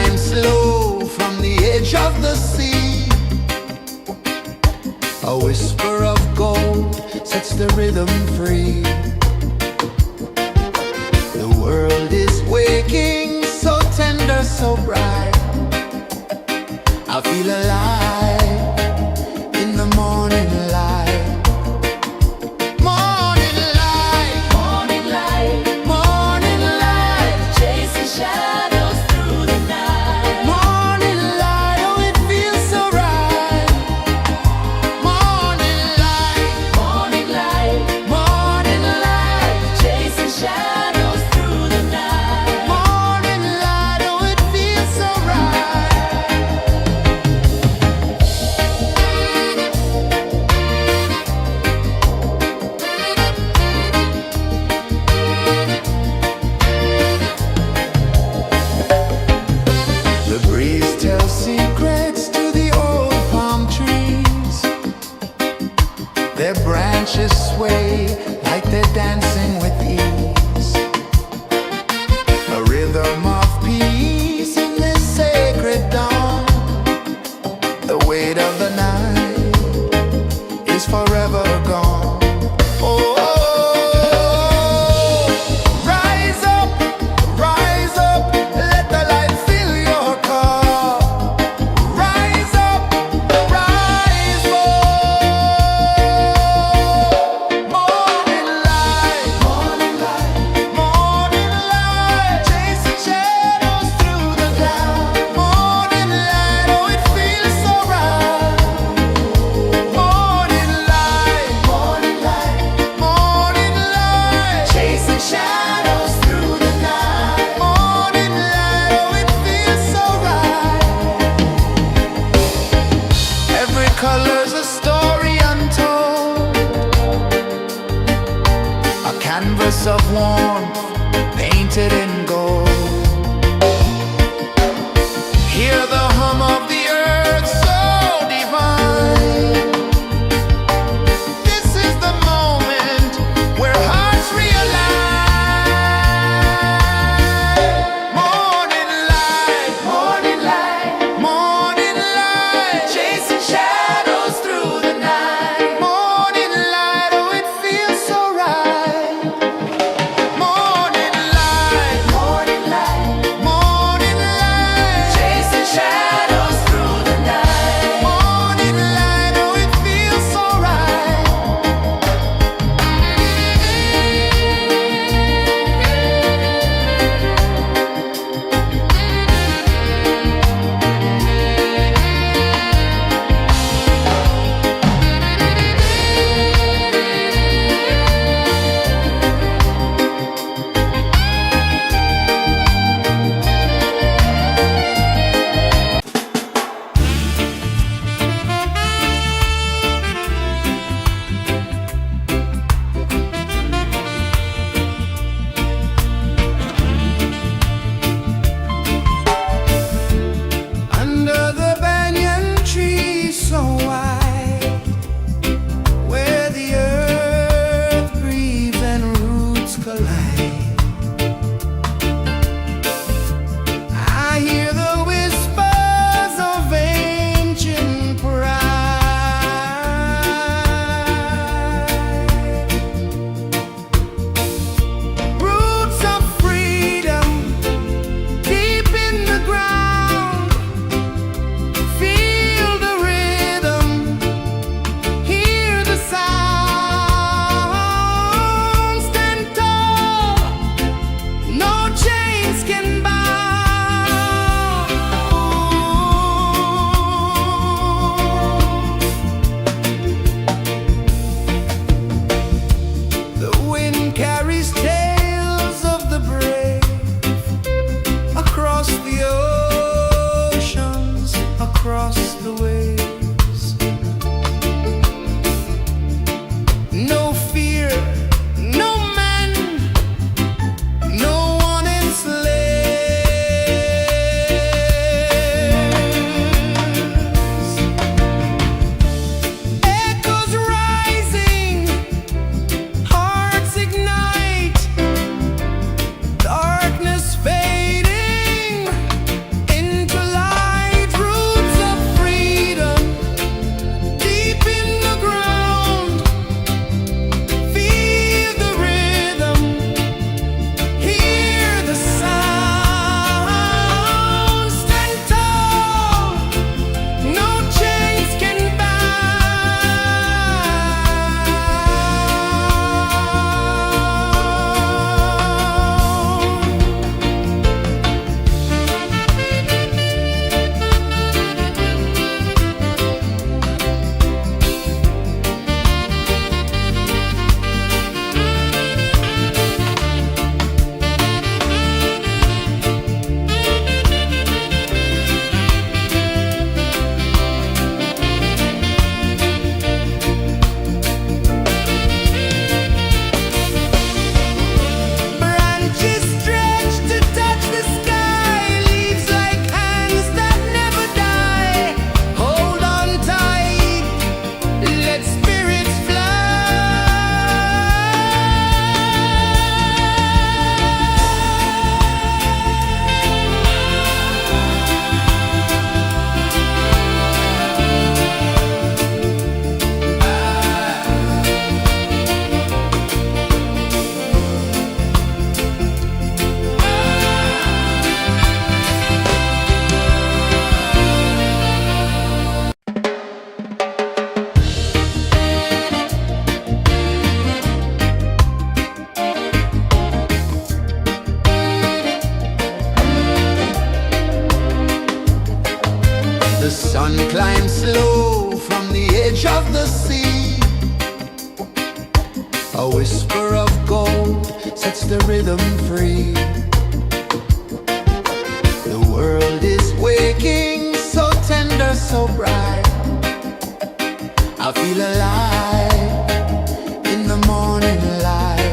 wind slow from the edge of the sea. A whisper of gold sets the rhythm free. The world is waking, so tender, so bright. I feel alive in the morning light. Morning light, Morning light, morning light, chasing shadows through the night. morning light, oh it feels so right. Morning light, Morning light, morning light, chasing shadows through the night. morning light, oh it feels so right. The sun climbs slow from the edge of the sea. A whisper of gold sets the rhythm free. The world is waking, so tender, so bright. I feel alive in the morning light.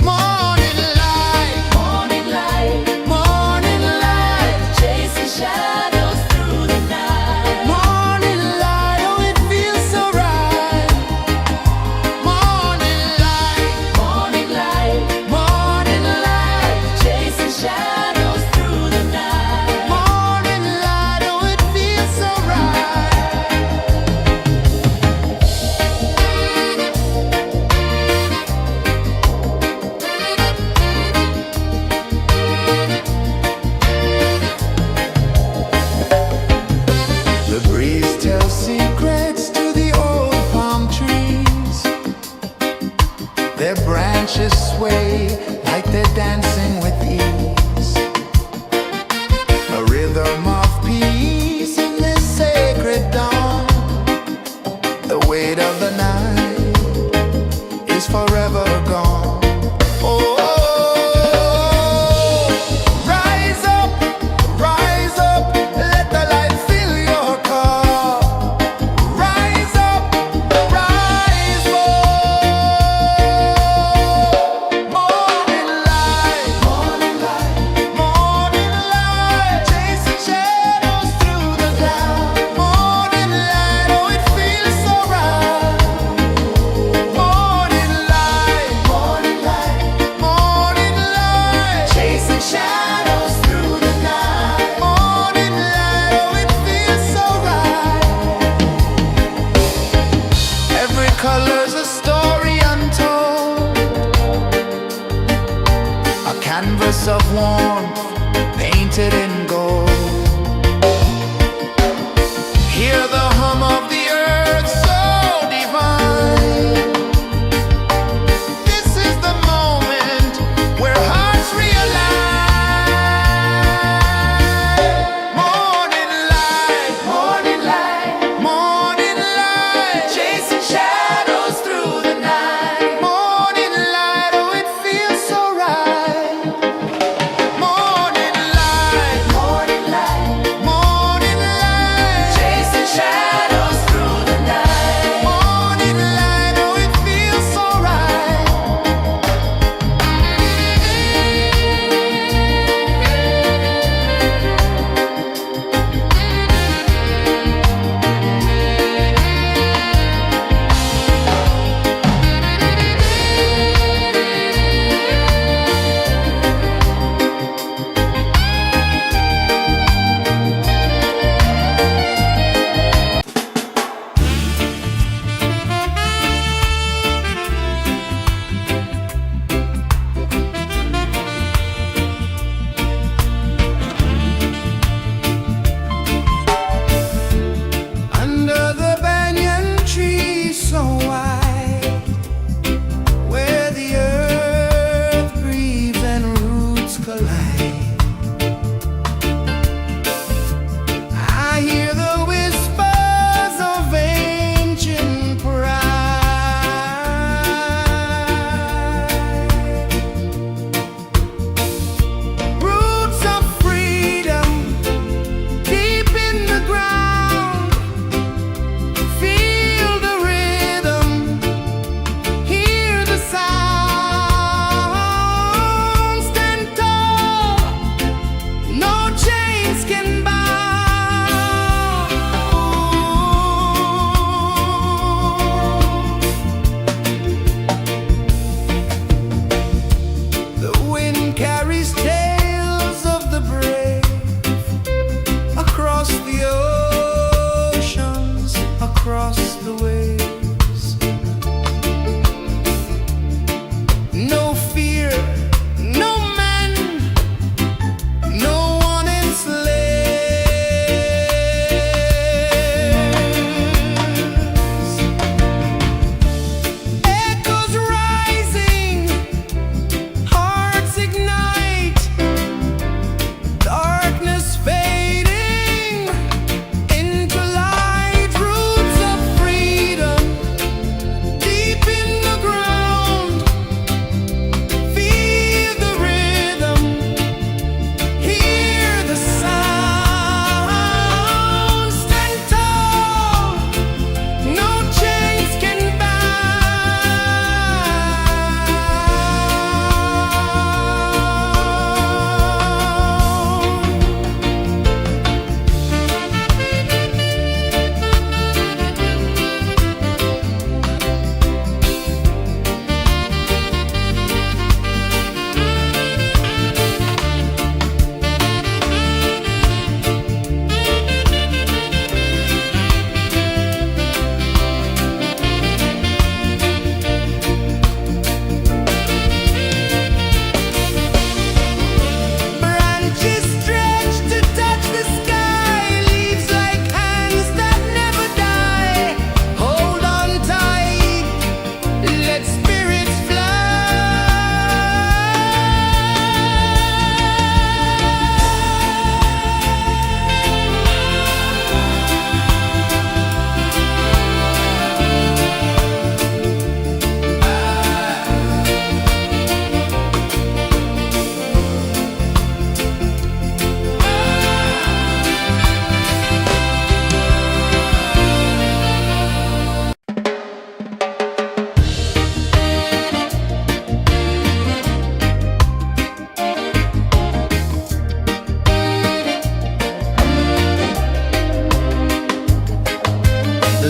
Morning light, Morning light, morning light, chasing shadows through the night. morning light, oh it feels so right. Morning light, Morning light, morning light, chasing shadows through the night. morning light, oh it feels so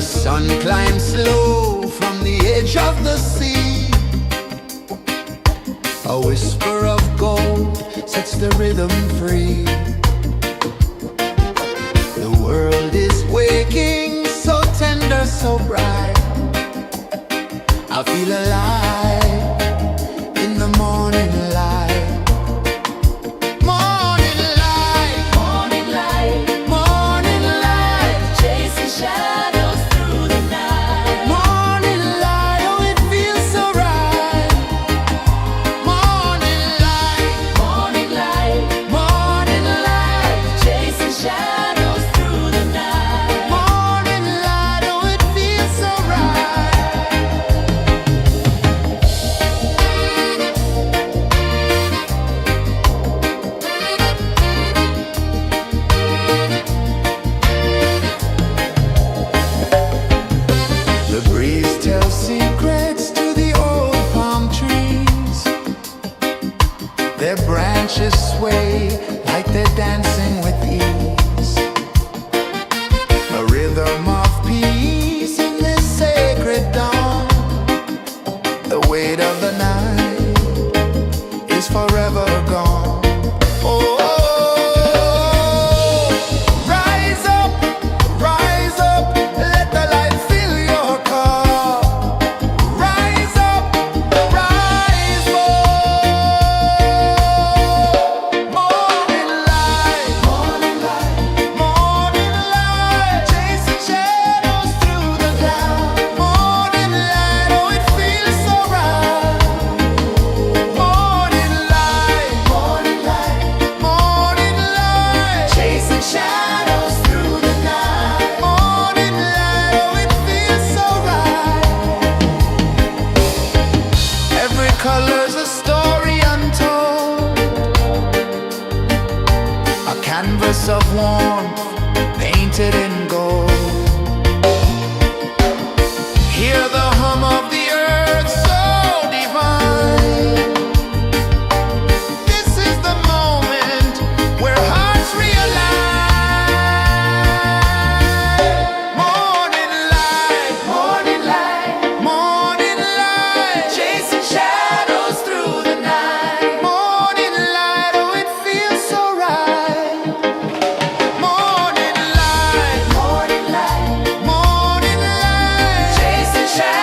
sun climbs slow from the edge of the sea. A whisper of gold sets the rhythm free. The world is waking, so tender, so bright. I feel alive in the morning light. Morning light, Morning light, morning light, chasing shadows through the night. morning light, oh it feels so right. Morning light, Morning light, morning light, chasing shadows through the night. morning light, oh it feels so right. The breeze tells secrets to the old palm trees. Their branches sway like they're dancing with ease. A rhythm of peace in this sacred dawn. The weight of the night is forever gone. Oh, rise up, let the light fill your cup. Rise up, rise up. Morning light, morning light, chasing shadows through the cloud. Morning light, oh it feels so right. Morning light, chasing shadows through the night. Morning light, oh it feels so right. Every color's a story untold, a canvas of warmth painted in gold. Hear the hum of the earth so divine. This is the moment where hearts realign. Morning light, morning light, chasing shadows through the night. Morning light, oh it feels so right. Morning light, chasing shadows.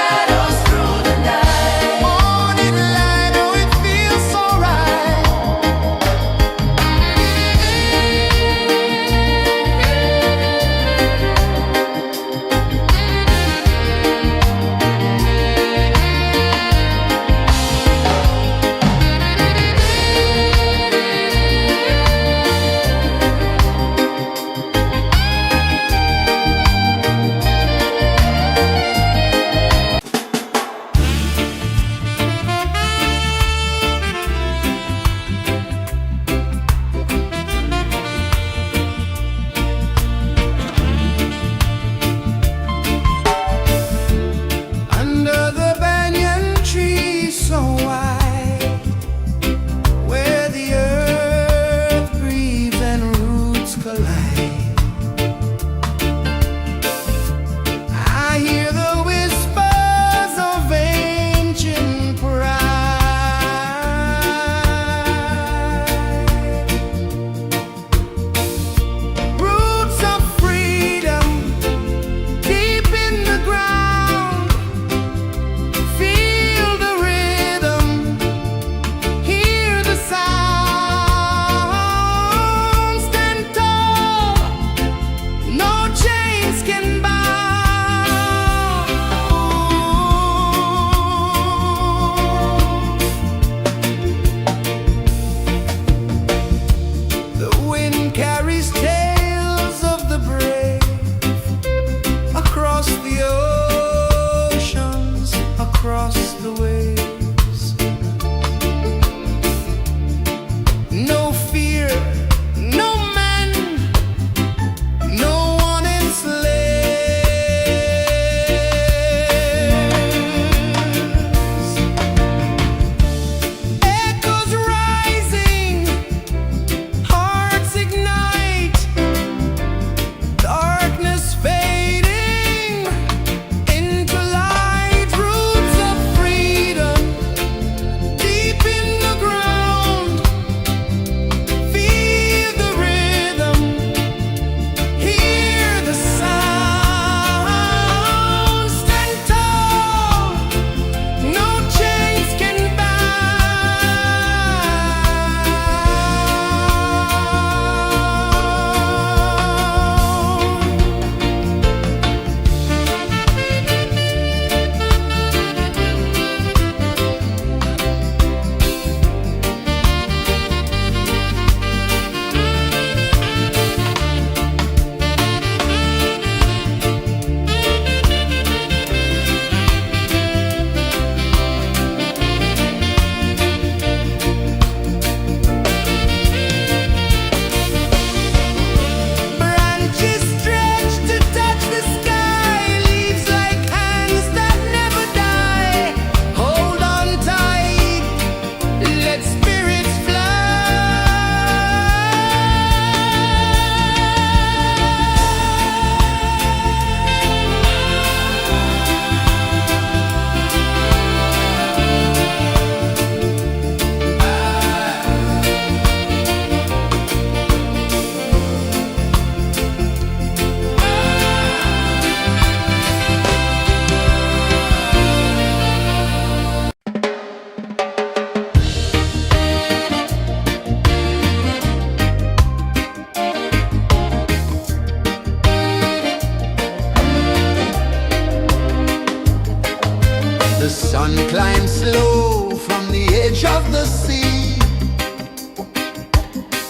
edge of the sea.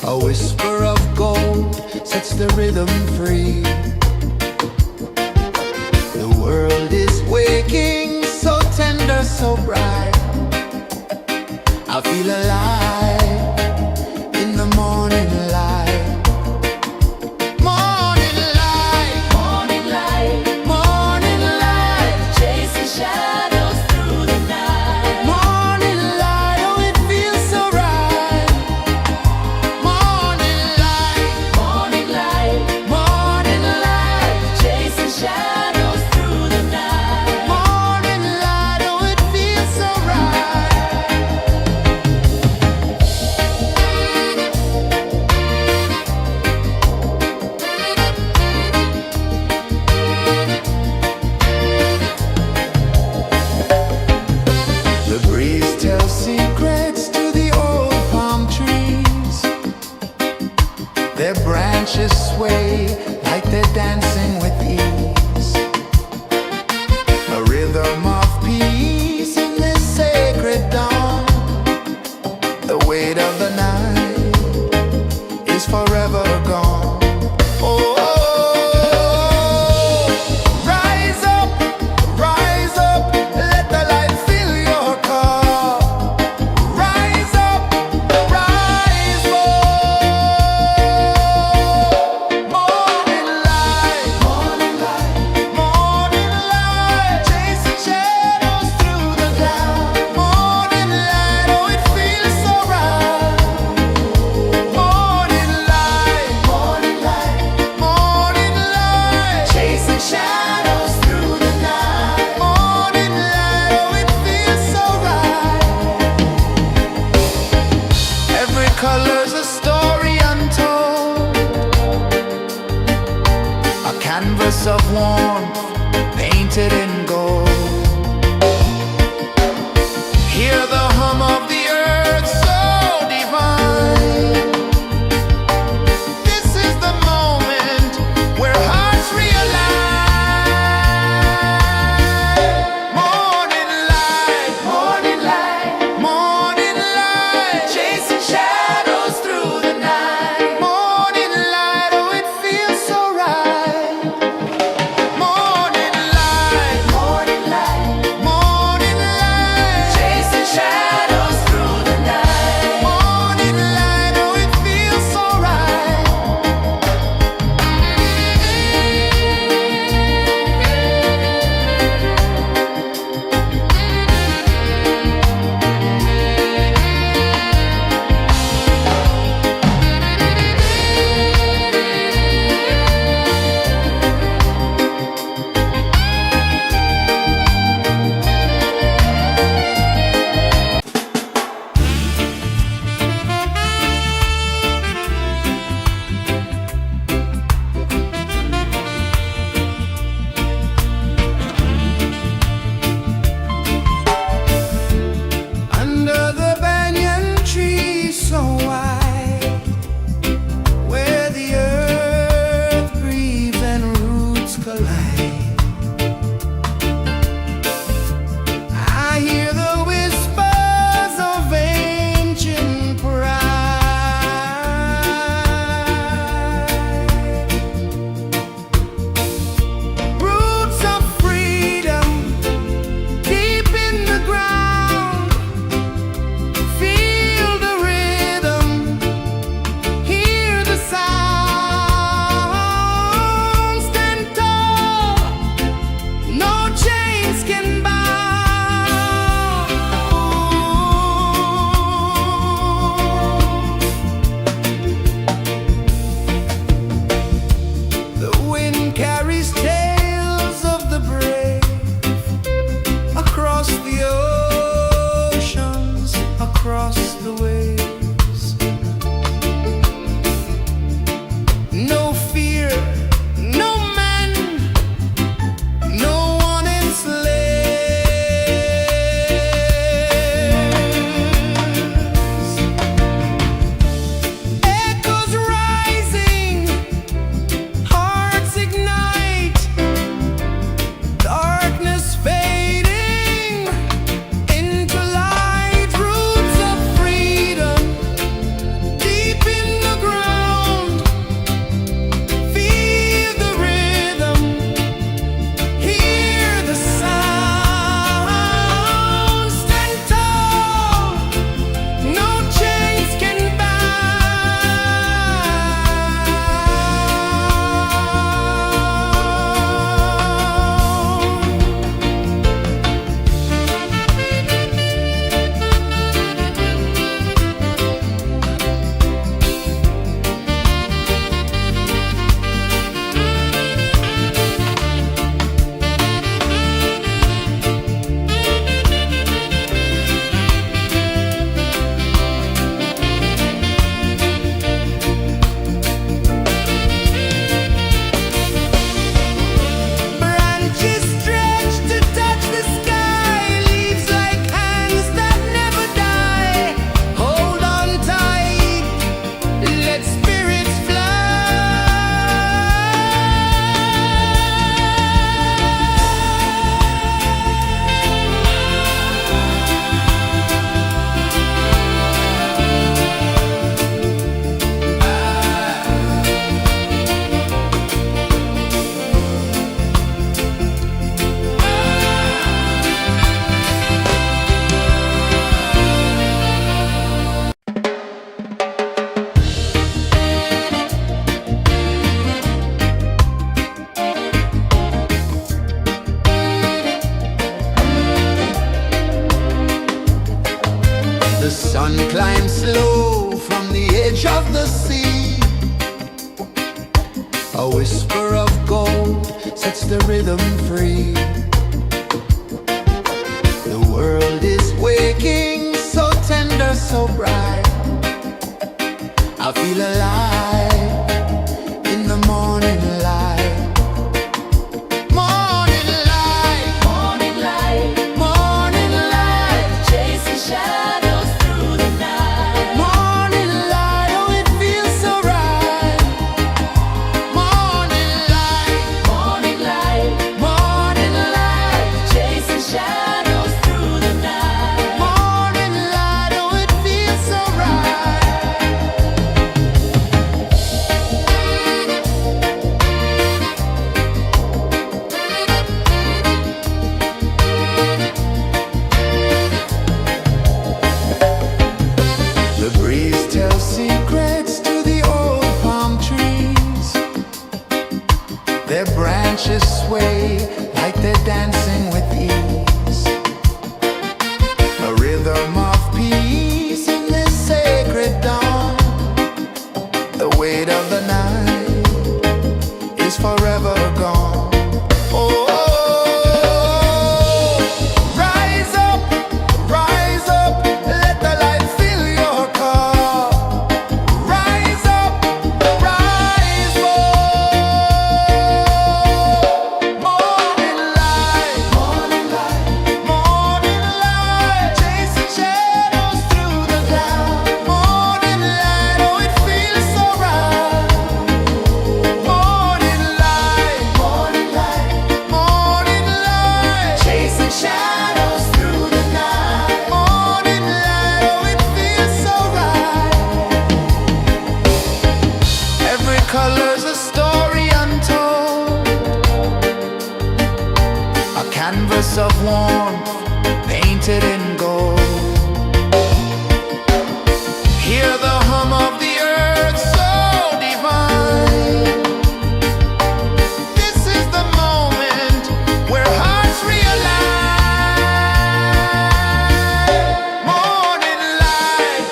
A whisper of gold sets the rhythm free. The world is waking, so tender, so bright. I feel alive in the morning light. Morning light, Morning light, morning light, chasing shadows through the night. morning light, oh it feels so right. Morning light, Morning light, morning light, chasing shadows through the night. morning light, oh it feels so right. The breeze tells secrets to the old palm trees. Their branches sway like they're dancing with ease. A rhythm of peace in this sacred dawn. The weight of the night is forever gone. Oh, rise up, let the light fill your cup. Rise up, rise up. Morning light, morning light, morning light, chasing shadows through the cloud. Morning light, oh it feels so right. Morning light, morning light, morning light, chasing shadows through the night. Morning light, oh it feels so right. Every color's a story untold, a canvas of warmth painted in gold. Hear the hum of the earth so divine. This is the moment where hearts realign. Morning light, morning light, morning light, chasing shadows through the night. Morning light, oh it feels so right. Morning light, A whisper of gold sets the rhythm free. The world is waking, so tender, so bright. I feel alive in the morning light. Morning light, Morning light, morning light, chasing shadows through the night. morning light. Oh, it feels so right. Morning light, Morning light, morning light, chasing shadows through the night. morning light. Oh, it feels so right. The breeze tells secrets to the old palm trees. Their branches sway like they're dancing with ease. A rhythm of peace in this sacred dawn. The weight of the night is forever gone. Oh, rise up, let the light fill your cup. Rise up, rise up. Morning light, morning light, chasing shadows through the cloud. Morning light, oh, it feels so right. Morning light, morning light, chasing shadows through the night. Morning light, oh, it feels so right. Every color's a story untold, a canvas of warmth painted in gold. Hear the hum of the earth so divine. This is the moment where hearts realign. Morning light,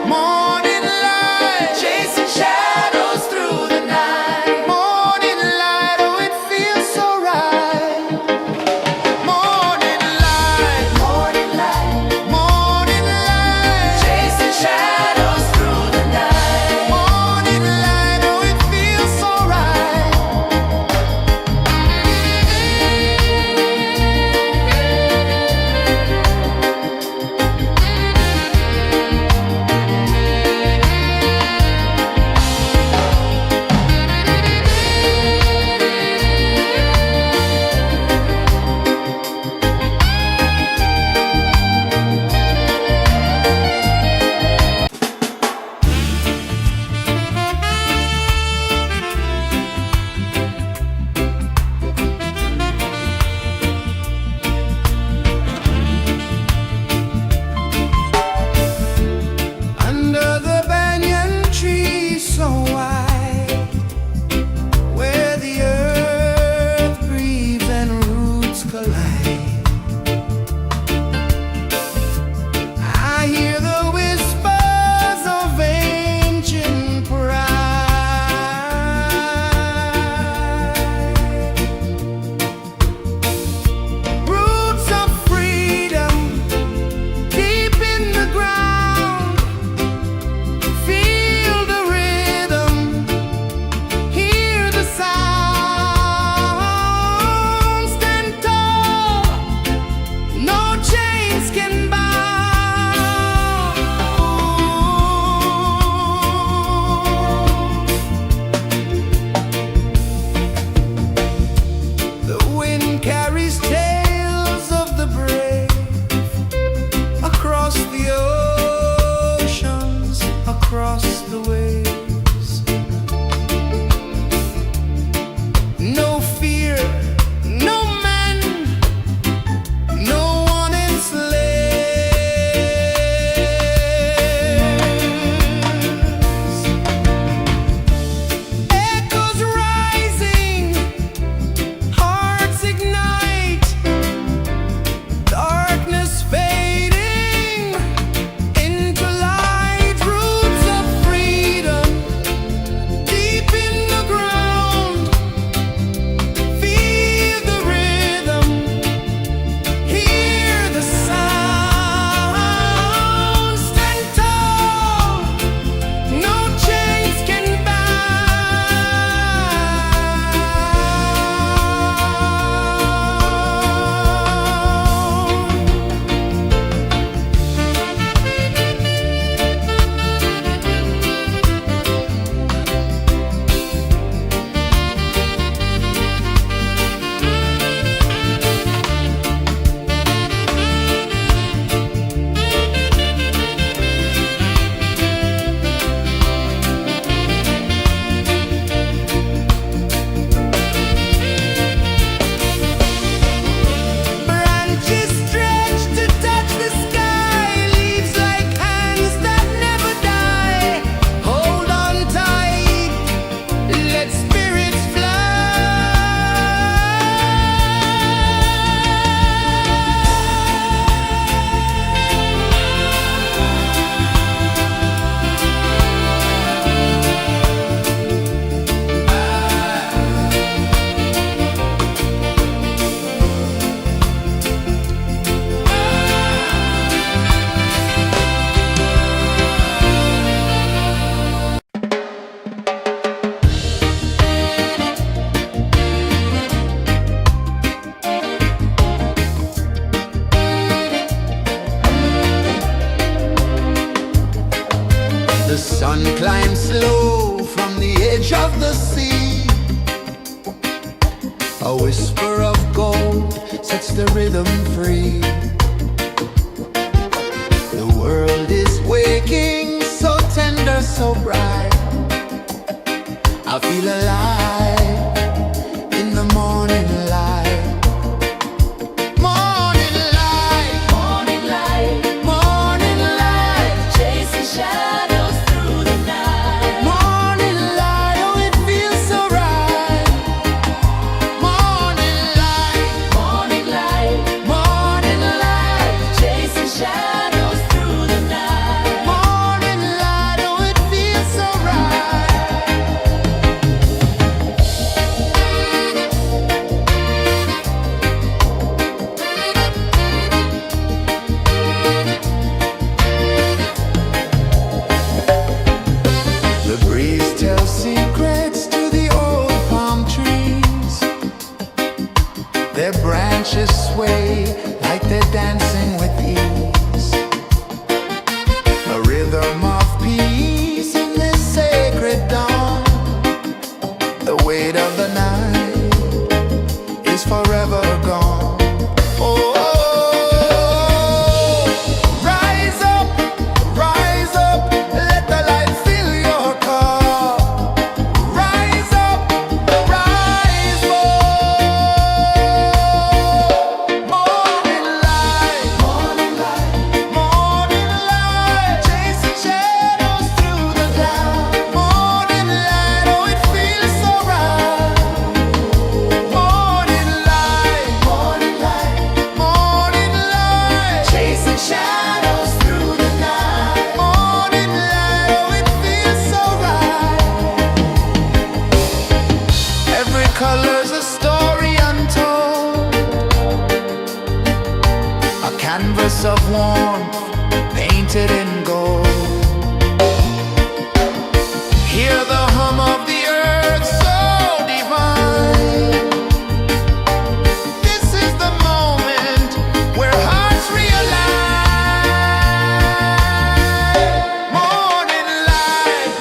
morning light, chasing shadows through the night. Morning light, oh, it feels so right. Morning light, A whisper of gold sets the rhythm free. The world is waking, so tender, so bright. I feel alive in the morning light. Morning light, Morning light, morning light, chasing shadows through the night. morning light, oh it feels so right. Morning light, Morning light, morning light, chasing shadows through the night. morning light, oh it feels so right. The breeze tells secrets to the old palm trees. Their branches sway like they're dancing with ease. A rhythm of peace in this sacred dawn. The weight of the night is forever gone. Oh, rise up, let the light fill your cup. Rise up, rise up. Morning light, morning light, chasing shadows through the cloud. Morning light, oh it feels so right. Morning light, morning light, chasing shadows through the night. Morning light, oh it feels so right. Every color's a story untold, a canvas of warmth painted in gold. Hear the hum of the earth so divine. This is the moment where hearts realign. Morning light,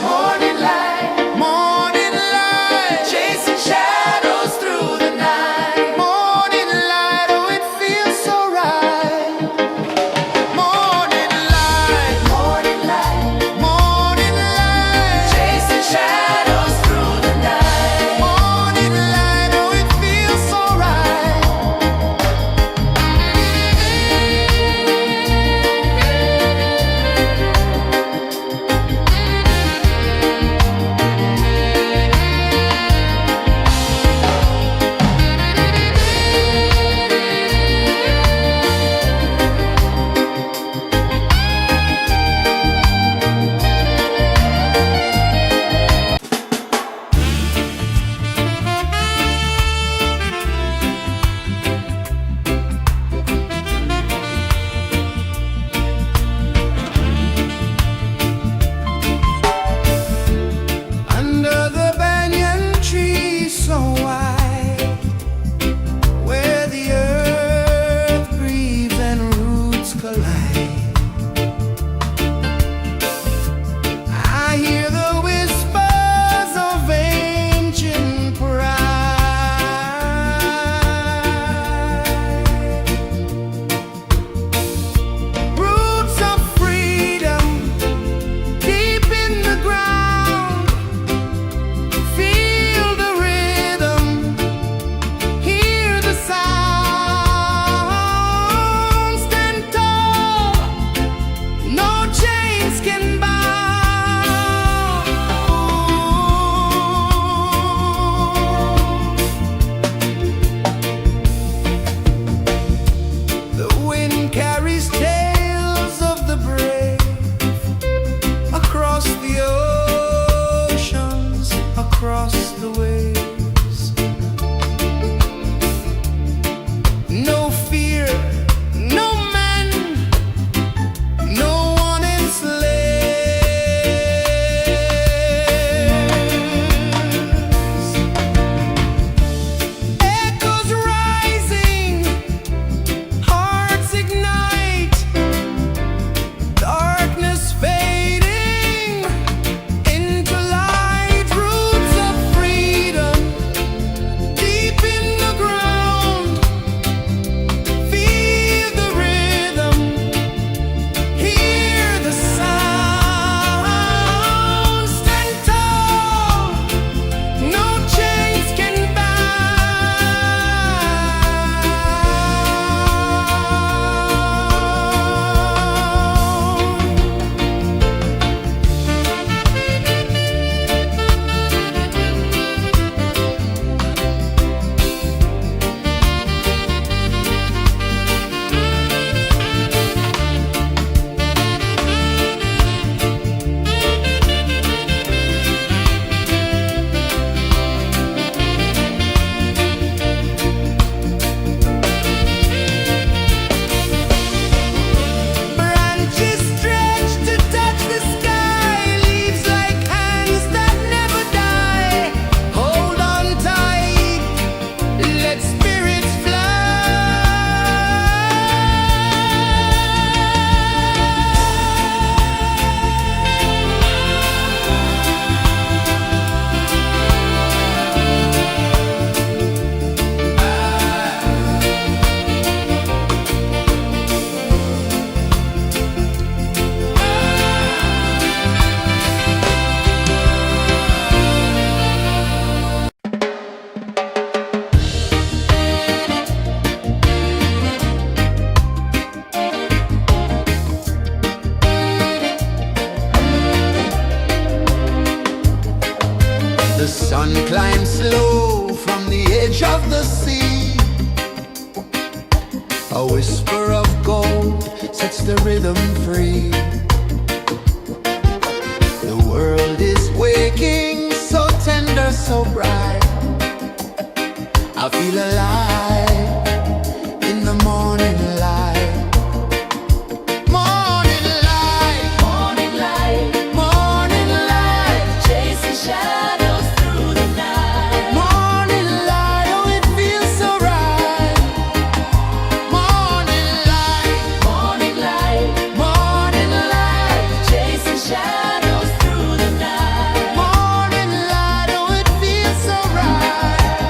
morning light, chasing shadows through the night. Morning light, oh it feels so right. Morning light, morning light, Chasing shadows through the night. morning light, oh it feels so right. Under the banyan tree so wide, where the earth breathes and roots collide, I hear the whispers of ancient pride. Roots of freedom deep in the ground. Feel the rhythm, hear the sound. Stand tall, no chains can bound. The wind carries tales of the brave across the oceans, across the waves. No fear, no man, no one enslaves. Echoes rising, hearts ignite, darkness fading into light. Roots of freedom climb slow from the edge of the sea. A whisper of gold sets the rhythm free. The world is waking, so tender, so bright. I feel alive in the morning light. Morning light, Morning light, morning light, chasing shadows through the night. morning light, oh it feels so right. Morning light, Morning light, morning light, chasing shadows through the night. morning light, oh it feels so right.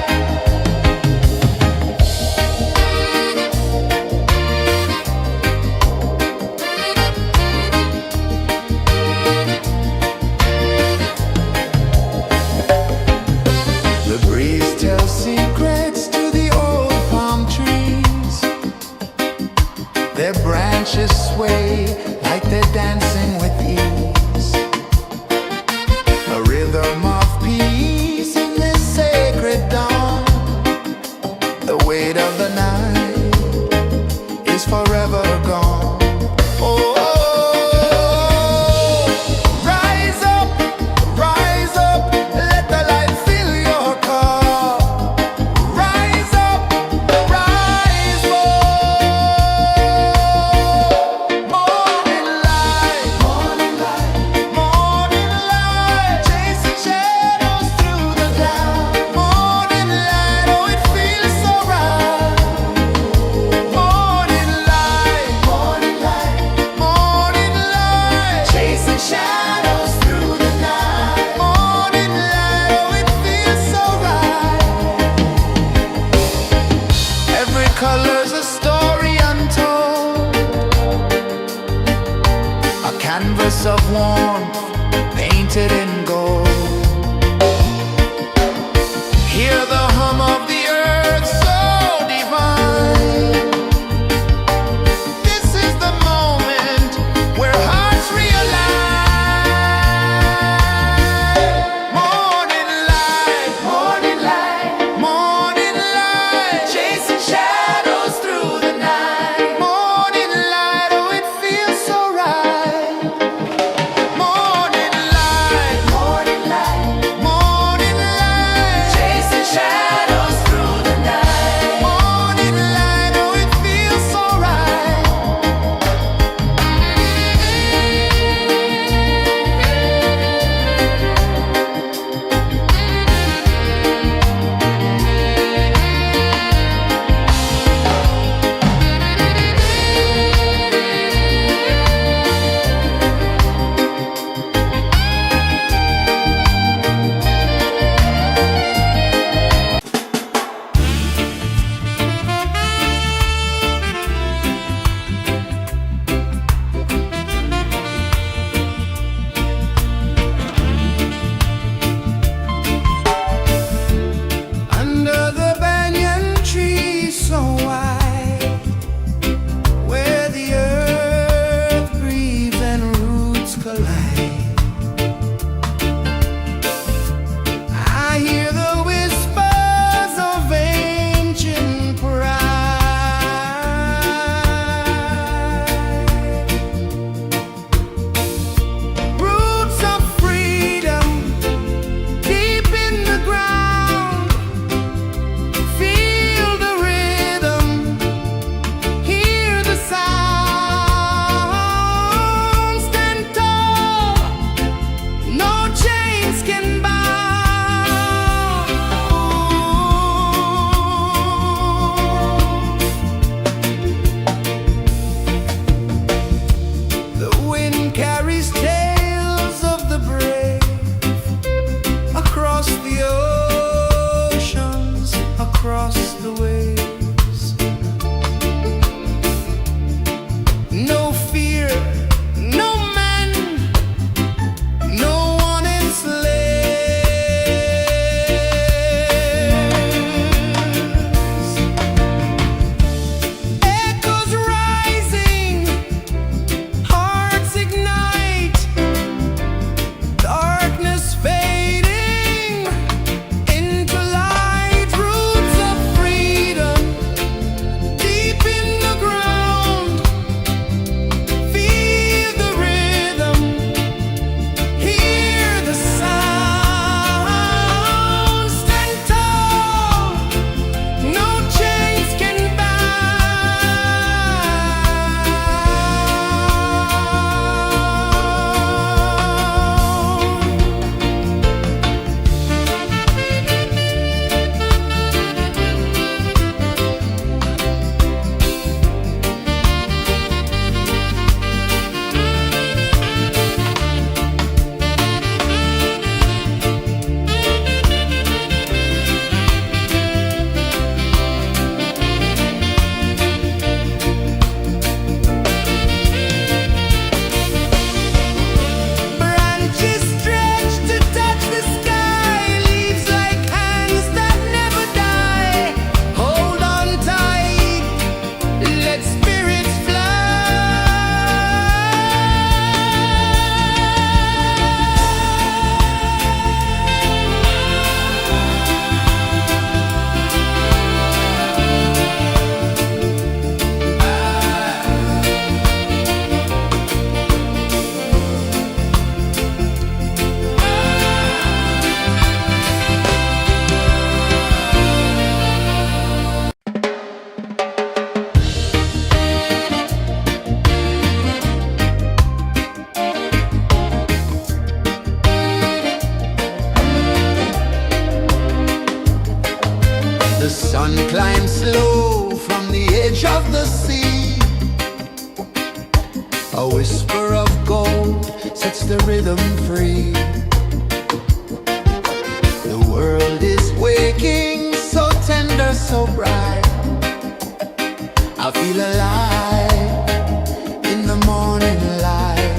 sun climbs slow from the edge of the sea. A whisper of gold sets the rhythm free. The world is waking, so tender, so bright. I feel alive in the morning light.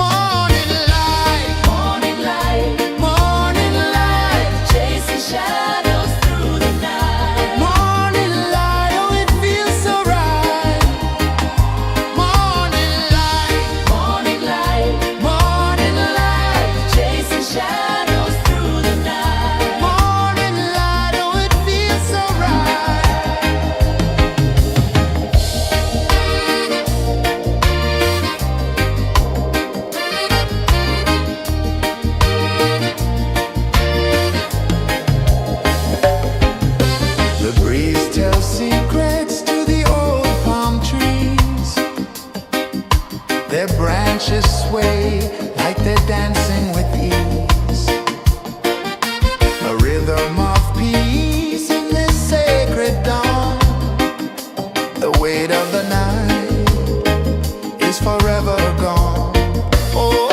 Morning light, Morning light, morning light, chasing shadows through the night. morning light, oh it feels so right. Morning light, Morning light, morning light, chasing shadows through the night. morning light, oh it feels so right. The breeze tells secrets to the old palm trees. Their branches sway like they're dancing with ease. A rhythm of peace in this sacred dawn. The weight of the night is forever gone. Oh,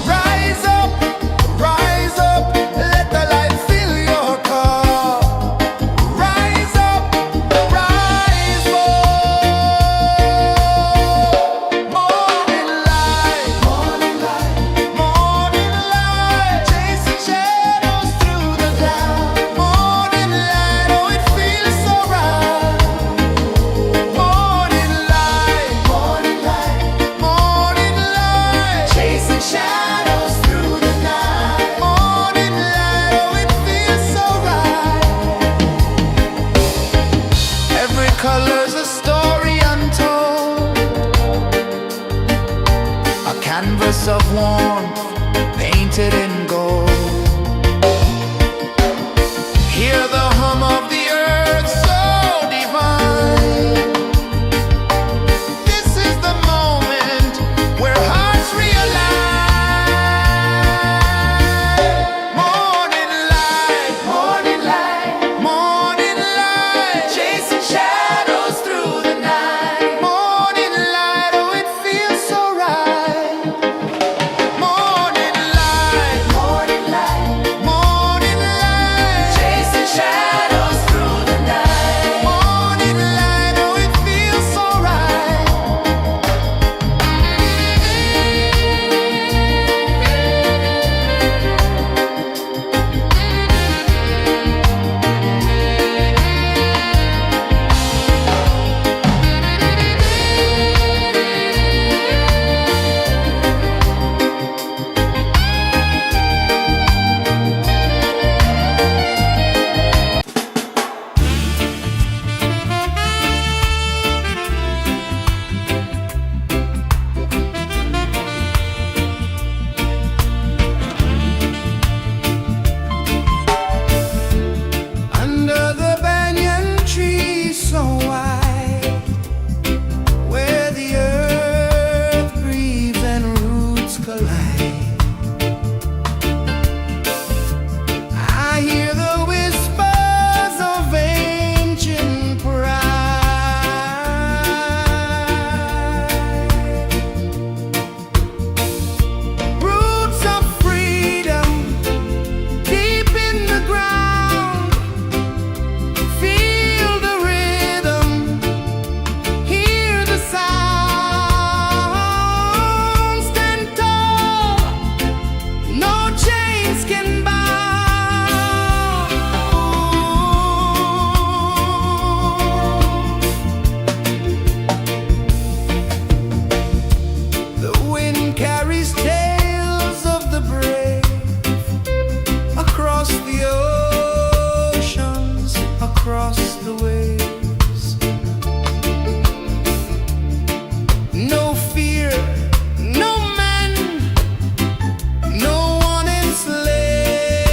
rise up, let the light fill your cup. Rise up, rise up. Morning light, morning light, morning light, chasing shadows through the cloud. Morning light, oh it feels so right. Morning light, morning light, morning light, chasing shadows through the night. Morning light, oh it feels so right. Every color's a story untold, a canvas of warmth painted in gold. Hear the hum of the earth so divine. This is the moment where hearts realign. Morning light, morning light, morning light, chasing shadows through the night. Morning light, oh it feels so right. Morning light, morning light, morning light, chasing shadows through the night. Morning light, oh it feels so right. Under the banyan tree so wide, where the earth breathes and roots collide, I hear the whispers of ancient pride. Roots of freedom deep in the ground. Feel the rhythm, hear the sound. Stand tall, no chains can bound. The wind carries tales of the brave across the oceans, across the waves. No fear, no man, no one enslaved.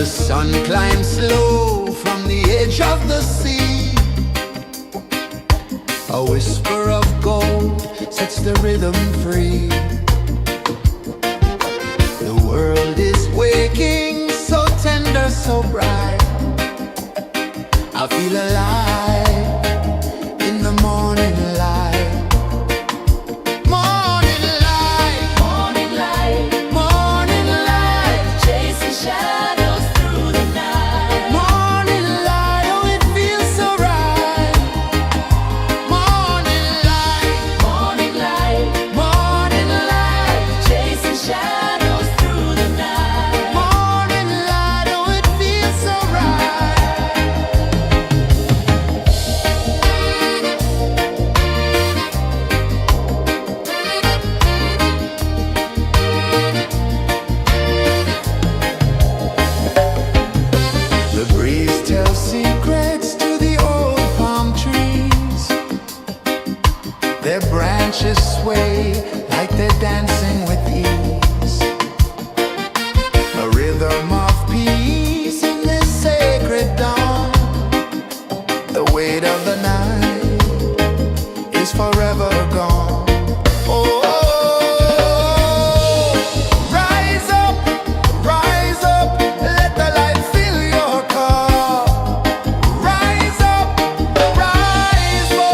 The sun climbs slow from the edge of the sea. A whisper of gold sets the rhythm free. The world is waking, so tender, so bright. I feel alive in the morning light. Morning light, Morning light, morning light, chasing shadows through the night. morning light, oh it feels so right. Morning light, Morning light, morning light, chasing shadows through the night. morning light, oh it feels so right. The breeze tells secrets to the old palm trees. Their branches sway like they're dancing with ease. A rhythm of peace in this sacred dawn. The weight of the night is forever gone. Oh, rise up, let the light fill your car. Rise up, rise up.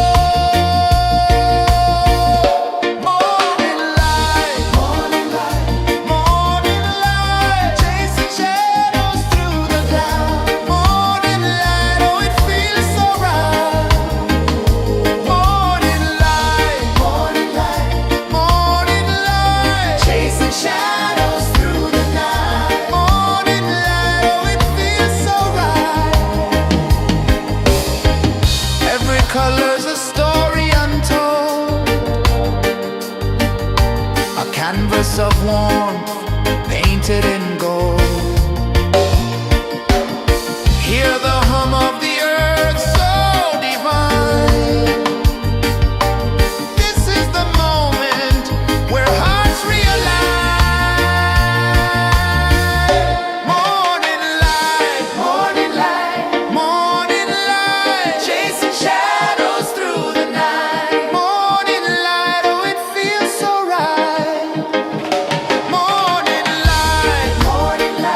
Morning light, morning light, morning light, chasing shadows through the cloud. Morning light, oh it feels so right. Morning light, morning light, morning light, chasing shadows through the night. Morning light, oh it feels so right. Every color's a story untold, a canvas of warmth painted in gold. Hear the hum of the earth so divine. This is the moment where hearts realign. Morning light, morning light, morning light, chasing shadows through the night. Morning light, oh it feels so right. Morning light, morning light,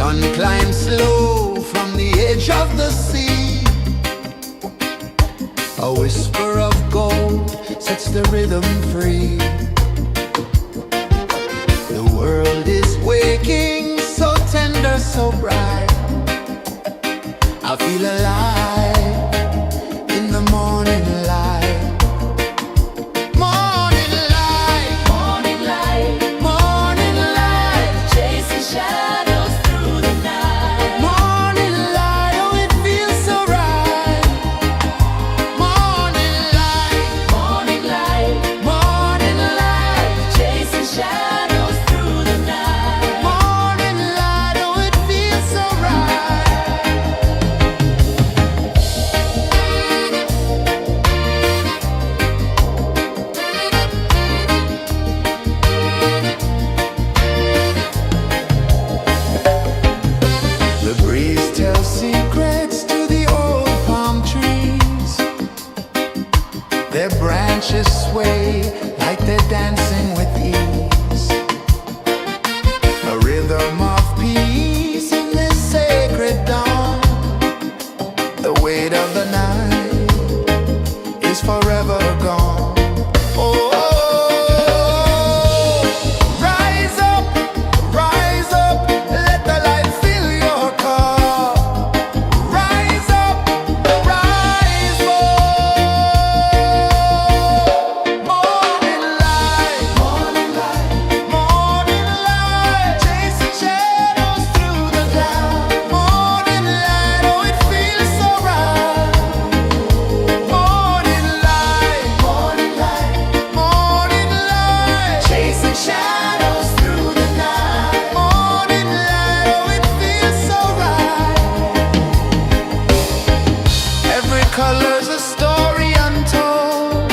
sun climbs slow from the edge of the sea. A whisper of gold sets the rhythm free. The world is waking, so tender, so bright. I feel alive in the morning light. Morning light, Morning light, morning light, chasing shadows through the night. morning light, oh it feels so right. Morning light, Morning light, morning light, chasing shadows through the night. morning light, oh it feels so right. The breeze tells secrets to the old palm trees. Their branches sway like they're dancing with ease. A rhythm of peace in this sacred dawn. The weight of the night is forever gone. Oh, rise up, let the light fill your cup. Rise up, rise up. Morning light, morning light, morning light, chasing shadows through the cloud. Morning light, oh it feels so right. Morning light, morning light, morning light, chasing shadows through the night. Morning light, oh it feels so right. Every color's a story untold,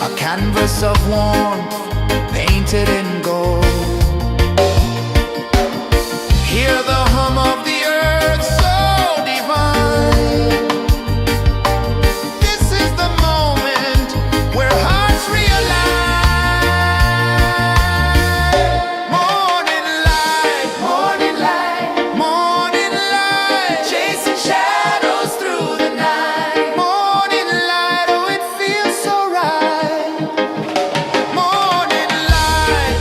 a canvas of warmth painted in gold. Hear the hum of the earth so divine. This is the moment where hearts realign. Morning light, morning light, morning light, chasing shadows through the night. Morning light, oh it feels so right. Morning light,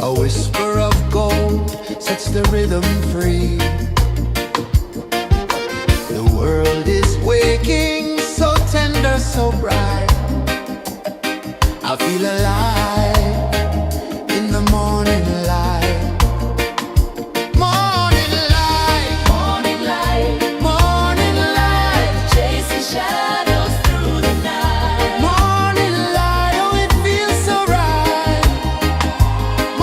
A whisper of gold sets the rhythm free. The world is waking, so tender, so bright. I feel alive in the morning light. Morning light, Morning light, morning light, chasing shadows through the night. morning light, oh it feels so right.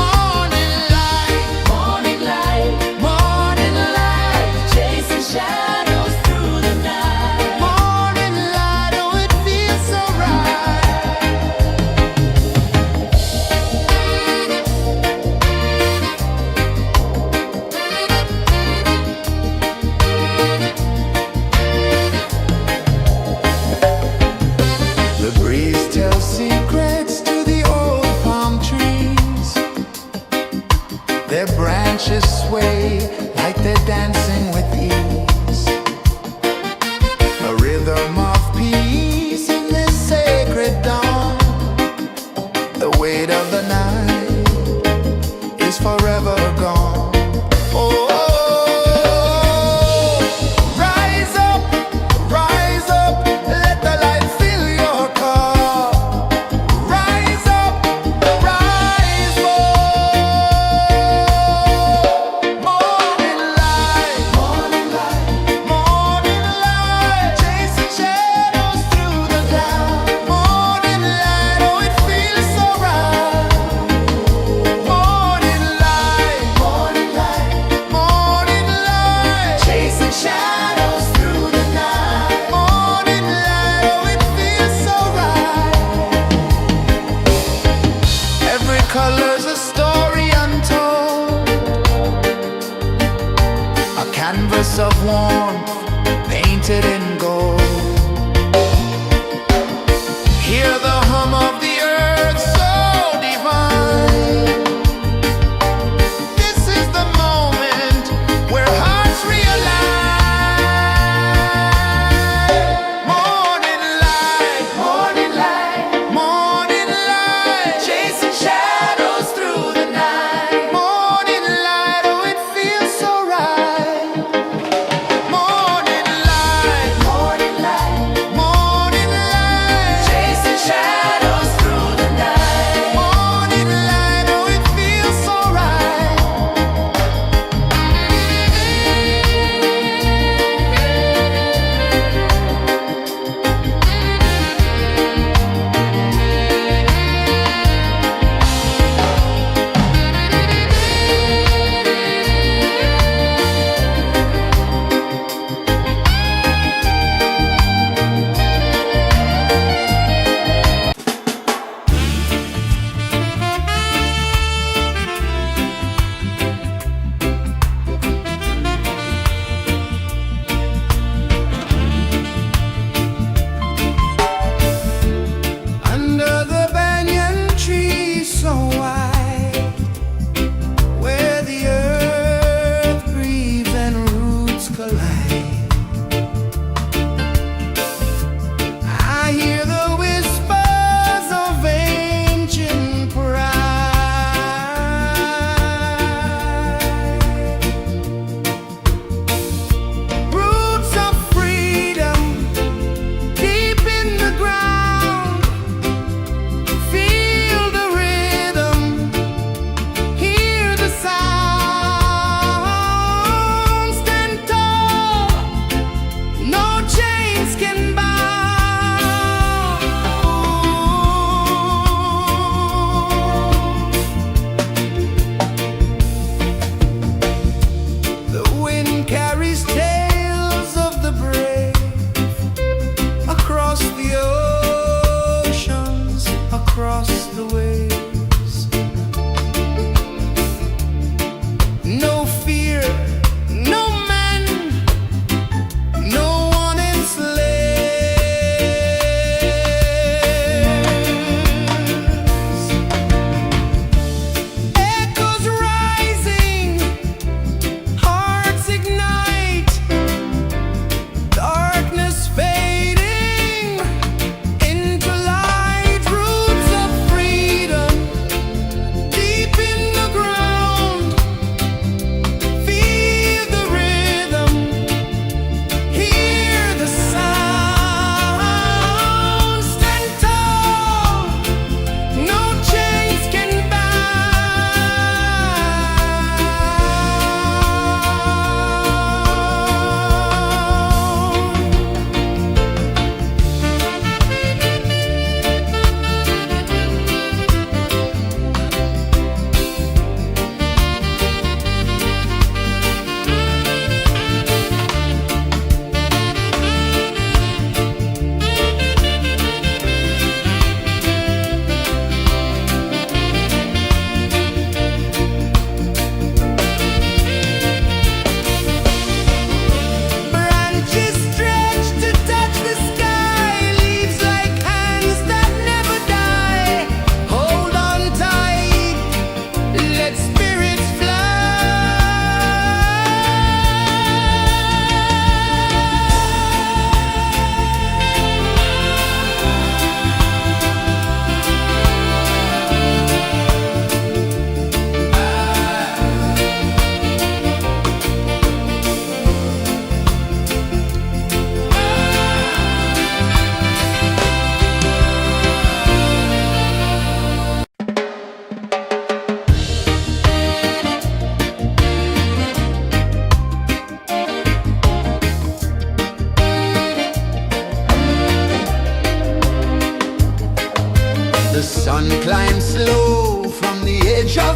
Morning light, Morning light, morning light, chasing shadows through the night. morning light, oh it feels so right. The breeze tells secrets to the old palm trees. Their branches sway like they're dancing with ease. A rhythm of peace in this sacred dawn. The weight of the night is forever gone. Oh, rise up, let the light fill your cup. Rise up, rise more. Morning light, morning light, morning light, chasing shadows through the cloud. Morning light, oh it feels so right. Morning light, morning light, morning light, chasing shadows through the night. Morning light, oh it feels so right. Every color's a story untold, a canvas of warmth painted in gold. Hear the hum of the earth so divine. This is the moment where hearts realign. Morning light, morning light, morning light, chasing shadows through the night. Morning light, oh it feels so right. Morning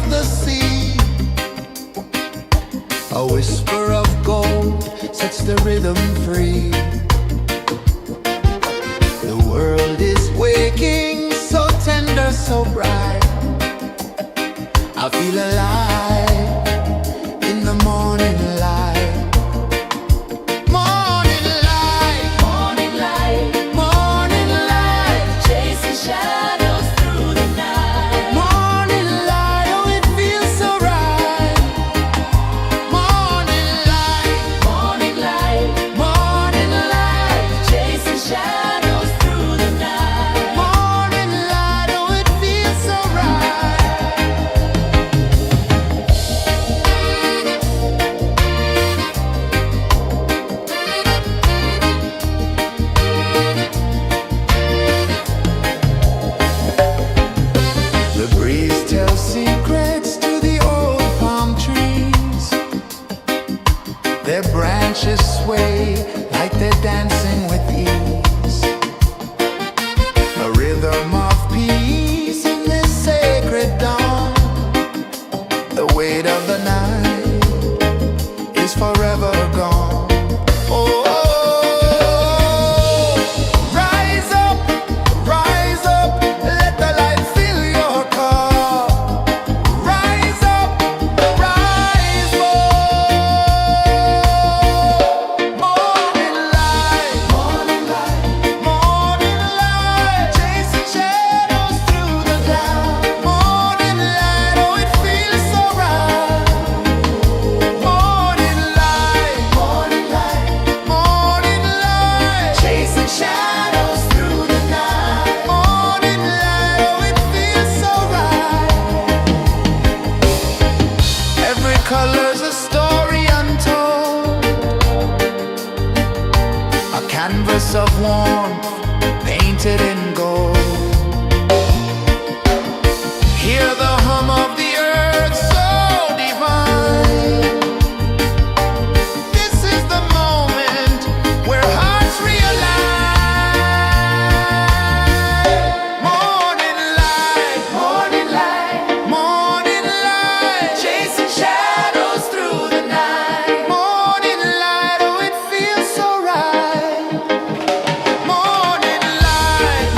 the sea. A whisper of gold sets the rhythm free. The world is waking, so tender, so bright. I feel alive in the morning light. Morning light, Morning light, morning light, chasing shadows through the night. morning light, oh it feels so right. Morning light, Morning light, morning light, chasing shadows through the night. morning light, oh it feels so right. The breeze tells secrets to the old palm trees. Their branches sway like they're dancing with ease. A rhythm of peace in this sacred dawn. The weight of the night is forever gone. Oh, rise up, let the light fill your cup. Rise up, rise more. Morning light, morning light, morning light, chasing shadows through the cloud. Morning light, oh it feels so right. Morning light, morning light, morning light, chasing shadows through the night. Morning light, oh it feels so right. Every color's a story untold, a canvas of warmth painted in gold. Hear the hum of the earth so divine. This is the moment where hearts realign. Morning light, morning light, morning light, chasing shadows through the night. Morning light, oh it feels so right. Morning light,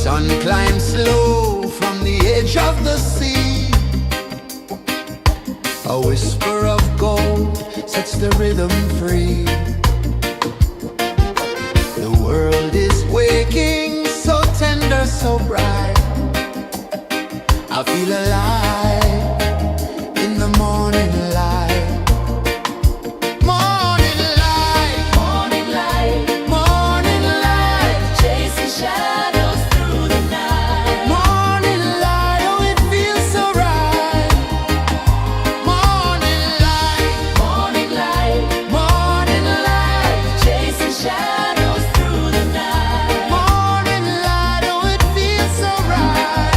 Sun climbs slow from the edge of the sea. A whisper of gold sets the rhythm free. The world is waking, so tender, so bright. I feel alive in the morning light. Morning light, Morning light, morning light, chasing shadows through the night. morning light, oh it feels so right. Morning light, Morning light, morning light, chasing shadows through the night. morning light, oh it feels so right.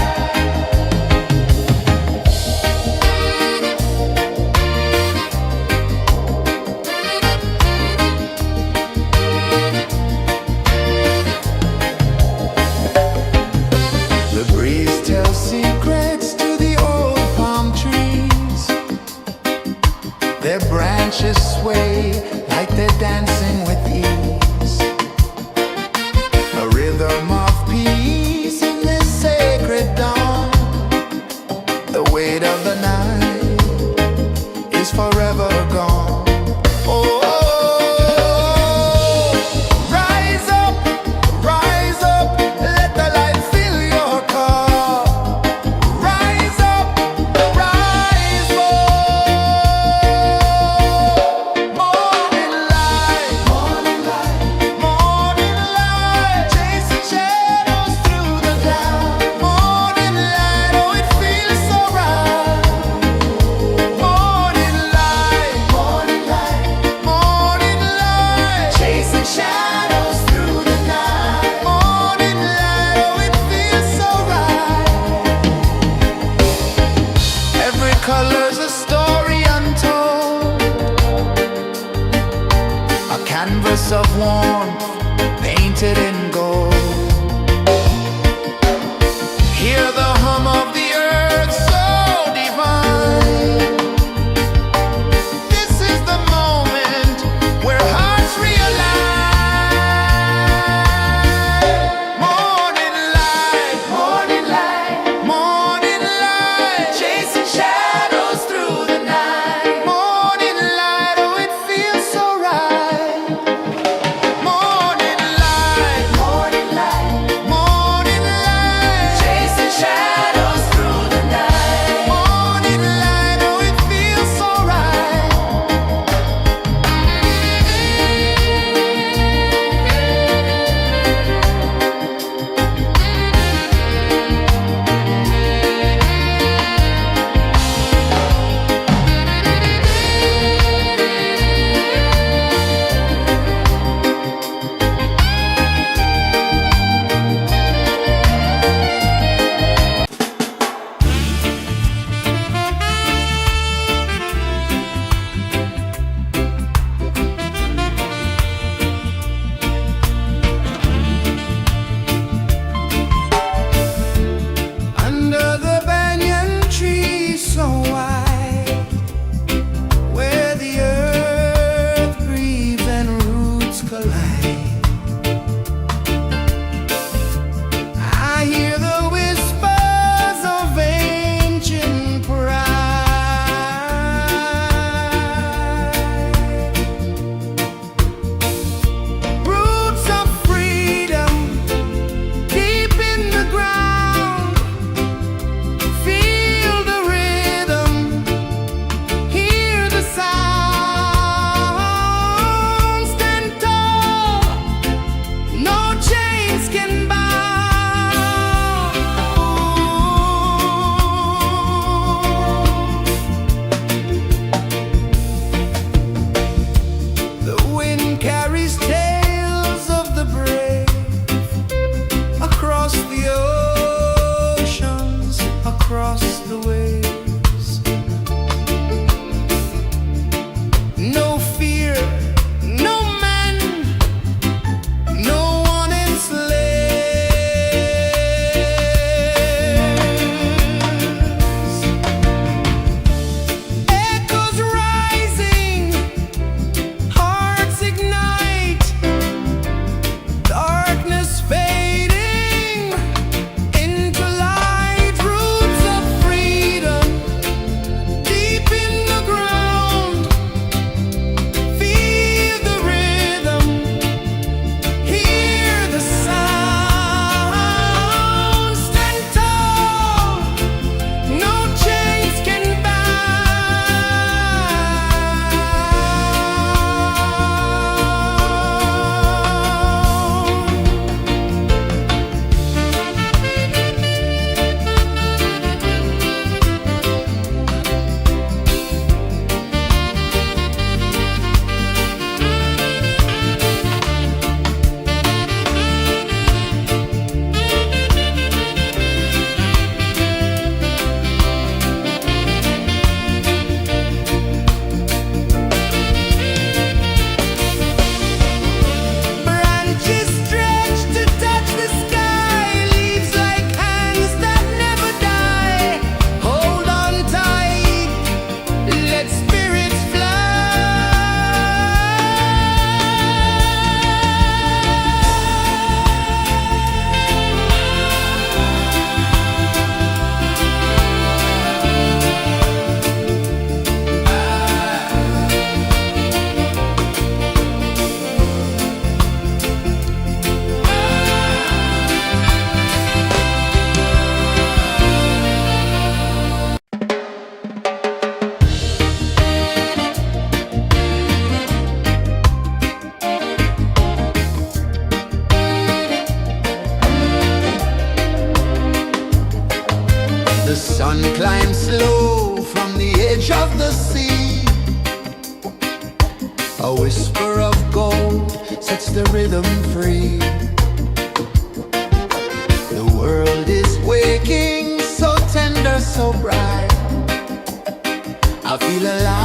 The breeze tells secrets to the old palm trees. Their branches sway like they're dancing with ease. A rhythm of peace in this sacred dawn. The weight of the night is forever gone. Oh, rise up, let the light fill your cup. Rise up, rise up. Morning light, morning light, chasing shadows through the cloud. Morning light, oh it feels so right. Morning light, chasing shadows through the night. Morning light, oh it feels so right. Every color's a story untold, a canvas of warmth painted in gold. Hear the hum of the earth so divine. This is the moment where hearts realign. Morning light, morning light, chasing shadows through the night. Morning light, oh it feels so right. The sun climbs slow from the edge of the sea. A whisper of gold sets the rhythm free. The world is waking, so tender, so bright. I feel alive.